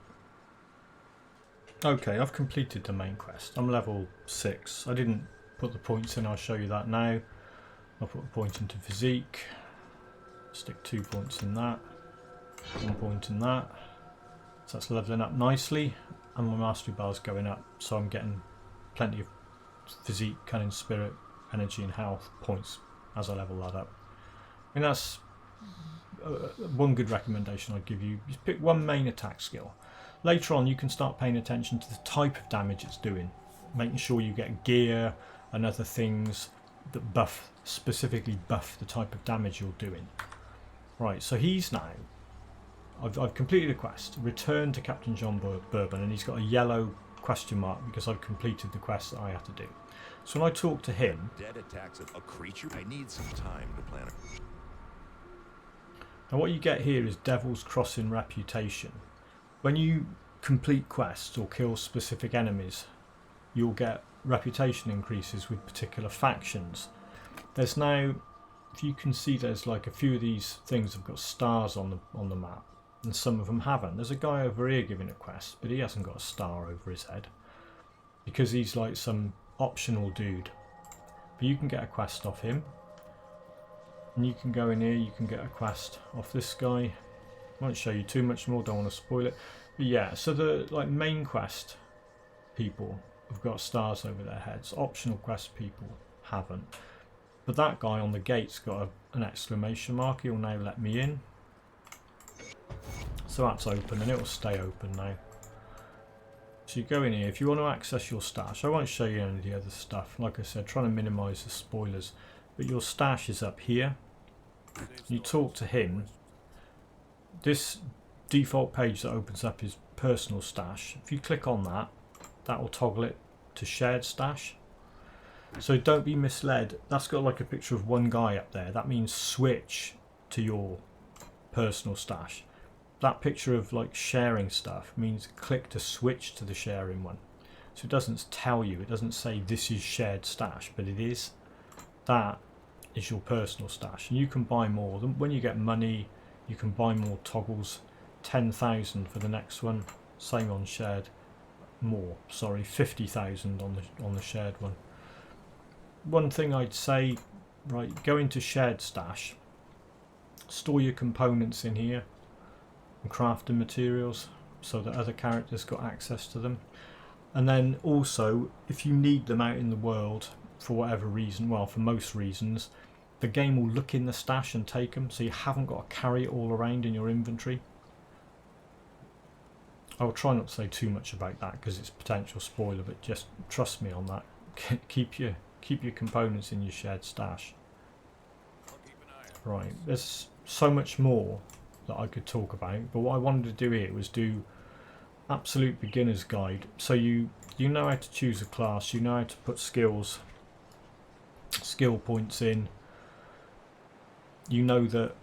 Okay, I've completed the main quest. I'm level 6. I didn't put the points in, I'll show you that now. I'll put a point into physique, stick 2 points in that, 1 point in that. So that's leveling up nicely, and my mastery bar's going up, so I'm getting plenty of physique, cunning, spirit, energy and health points as I level that up. I mean, that's one good recommendation I'd give you. Just pick one main attack skill. Later on you can start paying attention to the type of damage it's doing, making sure you get gear and other things that specifically buff the type of damage you're doing. Right, so he's now, I've completed a quest, return to Captain John Bourbon, and he's got a yellow question mark because I've completed the quest that I have to do. So when I talk to him,
Dead attacks a creature. I need some time to plan it.
now what you get here is Devil's Crossing reputation. When you complete quests or kill specific enemies, you'll get reputation increases with particular factions. There's now, if you can see, there's like a few of these things have got stars on the map, and some of them haven't. There's a guy over here giving a quest, but he hasn't got a star over his head because he's like some optional dude. But you can get a quest off him, and you can go in here, you can get a quest off this guy. Won't show you too much more, don't want to spoil it. But yeah, so the like main quest people have got stars over their heads. Optional quest people haven't. But that guy on the gate's got an exclamation mark. He'll now let me in. So that's open, and it will stay open now. So you go in here. If you want to access your stash, I won't show you any of the other stuff. Like I said, trying to minimise the spoilers. But your stash is up here. You talk to him. This default page that opens up is personal stash. If you click on that, that will toggle it to shared stash. So don't be misled. That's got like a picture of one guy up there. That means switch to your personal stash. That picture of like sharing stuff means click to switch to the sharing one. So it doesn't tell you, it doesn't say this is shared stash, but it is. That is your personal stash, and you can buy more. When you get money, you can buy more toggles. 10,000 for the next one. Same on shared. More, sorry, 50,000 on the shared one. One thing I'd say, right, go into shared stash, store your components in here and crafting materials so that other characters got access to them. And then also, if you need them out in the world for whatever reason, well, for most reasons, the game will look in the stash and take them, so you haven't got to carry it all around in your inventory. I'll try not to say too much about that because it's a potential spoiler, but just trust me on that. keep your components in your shared stash. Right, there's so much more that I could talk about, but what I wanted to do here was do absolute beginner's guide. So you know how to choose a class, you know how to put skill points in, you know that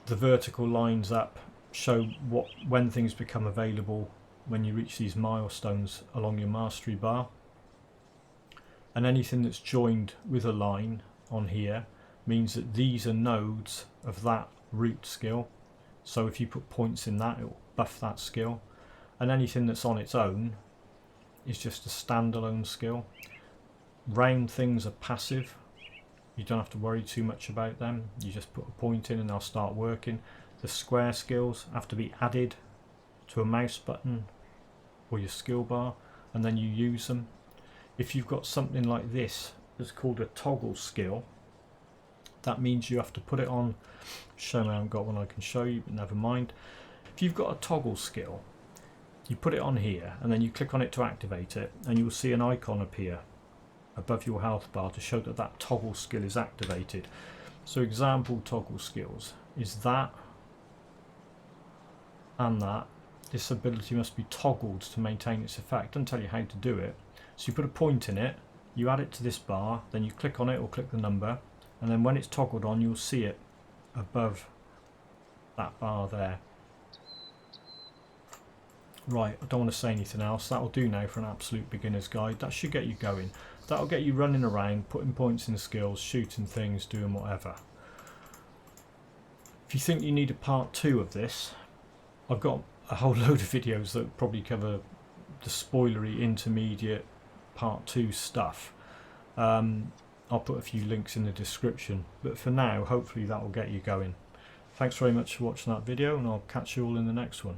the vertical lines up show when things become available when you reach these milestones along your mastery bar, and anything that's joined with a line on here means that these are nodes of that root skill. So if you put points in that, it will buff that skill, and anything that's on its own is just a standalone skill. Round things are passive, you don't have to worry too much about them, you just put a point in and they'll start working. The square skills have to be added to a mouse button or your skill bar, and then you use them. If you've got something like this that's called a toggle skill, that means you have to put it on. Show me, I haven't got one I can show you, but never mind. If you've got a toggle skill, you put it on here and then you click on it to activate it, and you'll see an icon appear above your health bar to show that that toggle skill is activated. So example toggle skills is that and that. This ability must be toggled to maintain its effect. Doesn't tell you how to do it. So you put a point in it You add it to this bar, then you click on it or click the number, and then when it's toggled on you'll see it above that bar there. Right, I don't want to say anything else. That'll do now for an absolute beginner's guide. That should get you going. That'll get you running around, putting points in skills, shooting things, doing whatever. If you think you need a part 2 of this, I've got a whole load of videos that probably cover the spoilery intermediate part 2 stuff. I'll put a few links in the description, but for now hopefully that will get you going. Thanks very much for watching that video, and I'll catch you all in the next one.